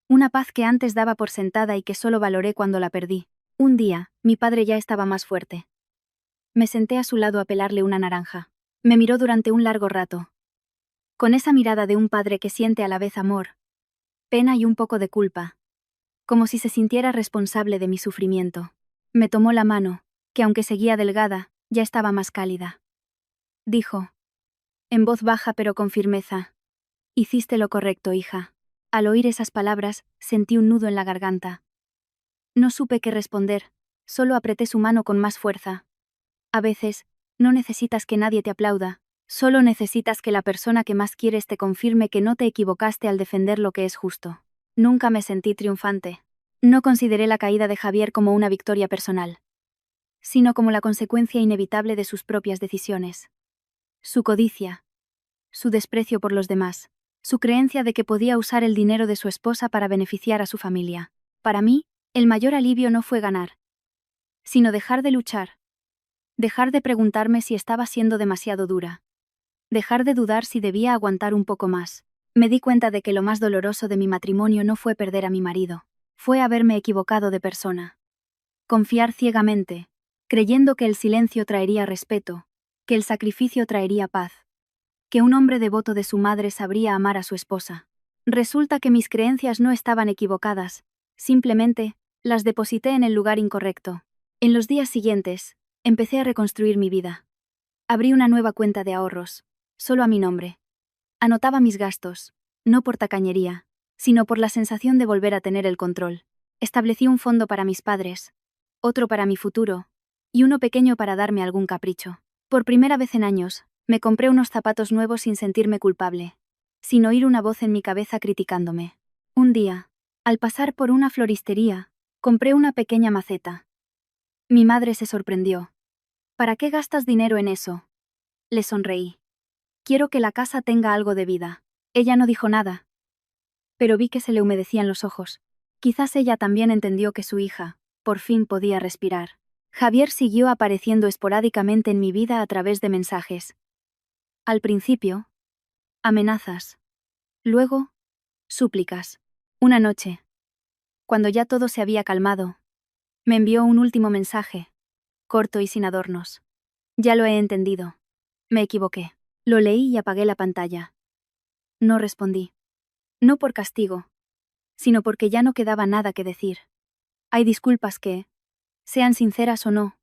S1: Una paz que antes daba por sentada y que solo valoré cuando la perdí. Un día, mi padre ya estaba más fuerte. Me senté a su lado a pelarle una naranja. Me miró durante un largo rato. Con esa mirada de un padre que siente a la vez amor, pena y un poco de culpa. Como si se sintiera responsable de mi sufrimiento. Me tomó la mano, que aunque seguía delgada, ya estaba más cálida. Dijo, en voz baja pero con firmeza: Hiciste lo correcto, hija. Al oír esas palabras, sentí un nudo en la garganta. No supe qué responder, solo apreté su mano con más fuerza. A veces, no necesitas que nadie te aplauda, solo necesitas que la persona que más quieres te confirme que no te equivocaste al defender lo que es justo. Nunca me sentí triunfante. No consideré la caída de Javier como una victoria personal, sino como la consecuencia inevitable de sus propias decisiones. Su codicia, su desprecio por los demás, su creencia de que podía usar el dinero de su esposa para beneficiar a su familia. Para mí, el mayor alivio no fue ganar, sino dejar de luchar. Dejar de preguntarme si estaba siendo demasiado dura. Dejar de dudar si debía aguantar un poco más. Me di cuenta de que lo más doloroso de mi matrimonio no fue perder a mi marido. Fue haberme equivocado de persona. Confiar ciegamente, creyendo que el silencio traería respeto, que el sacrificio traería paz, que un hombre devoto de su madre sabría amar a su esposa. Resulta que mis creencias no estaban equivocadas, simplemente, las deposité en el lugar incorrecto. En los días siguientes, empecé a reconstruir mi vida. Abrí una nueva cuenta de ahorros, solo a mi nombre. Anotaba mis gastos, no por tacañería, sino por la sensación de volver a tener el control. Establecí un fondo para mis padres, otro para mi futuro, y uno pequeño para darme algún capricho. Por primera vez en años, me compré unos zapatos nuevos sin sentirme culpable, sin oír una voz en mi cabeza criticándome. Un día, al pasar por una floristería, compré una pequeña maceta. Mi madre se sorprendió. ¿Para qué gastas dinero en eso? Le sonreí. Quiero que la casa tenga algo de vida. Ella no dijo nada, pero vi que se le humedecían los ojos. Quizás ella también entendió que su hija, por fin podía respirar. Javier siguió apareciendo esporádicamente en mi vida a través de mensajes. Al principio, amenazas. Luego, súplicas. Una noche, cuando ya todo se había calmado, me envió un último mensaje, corto y sin adornos. Ya lo he entendido. Me equivoqué. Lo leí y apagué la pantalla. No respondí. No por castigo, sino porque ya no quedaba nada que decir. Hay disculpas que, sean sinceras o no,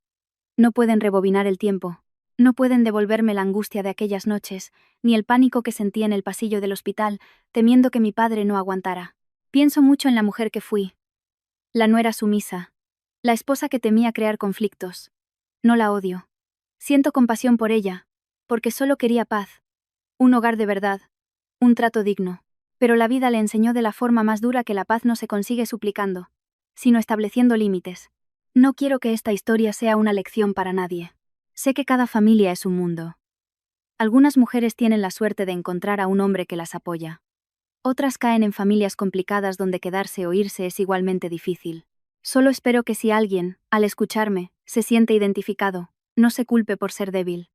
S1: no pueden rebobinar el tiempo, no pueden devolverme la angustia de aquellas noches, ni el pánico que sentí en el pasillo del hospital, temiendo que mi padre no aguantara. Pienso mucho en la mujer que fui. La nuera sumisa. La esposa que temía crear conflictos. No la odio. Siento compasión por ella, porque solo quería paz. Un hogar de verdad. Un trato digno. Pero la vida le enseñó de la forma más dura que la paz no se consigue suplicando, sino estableciendo límites. No quiero que esta historia sea una lección para nadie. Sé que cada familia es un mundo. Algunas mujeres tienen la suerte de encontrar a un hombre que las apoya. Otras caen en familias complicadas donde quedarse o irse es igualmente difícil. Solo espero que si alguien, al escucharme, se siente identificado, no se culpe por ser débil.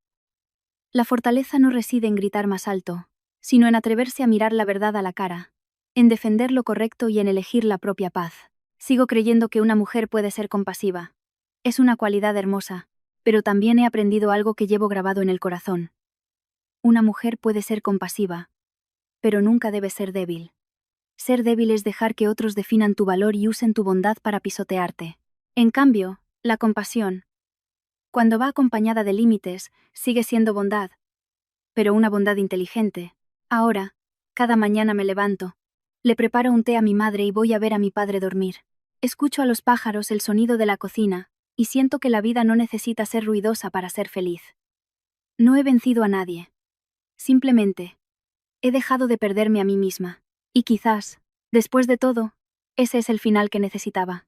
S1: La fortaleza no reside en gritar más alto, sino en atreverse a mirar la verdad a la cara, en defender lo correcto y en elegir la propia paz. Sigo creyendo que una mujer puede ser compasiva. Es una cualidad hermosa, pero también he aprendido algo que llevo grabado en el corazón. Una mujer puede ser compasiva, pero nunca debe ser débil. Ser débil es dejar que otros definan tu valor y usen tu bondad para pisotearte. En cambio, la compasión, cuando va acompañada de límites, sigue siendo bondad, pero una bondad inteligente. Ahora, cada mañana me levanto, le preparo un té a mi madre y voy a ver a mi padre dormir. Escucho a los pájaros, el sonido de la cocina, y siento que la vida no necesita ser ruidosa para ser feliz. No he vencido a nadie. Simplemente, he dejado de perderme a mí misma. Y quizás, después de todo, ese es el final que necesitaba.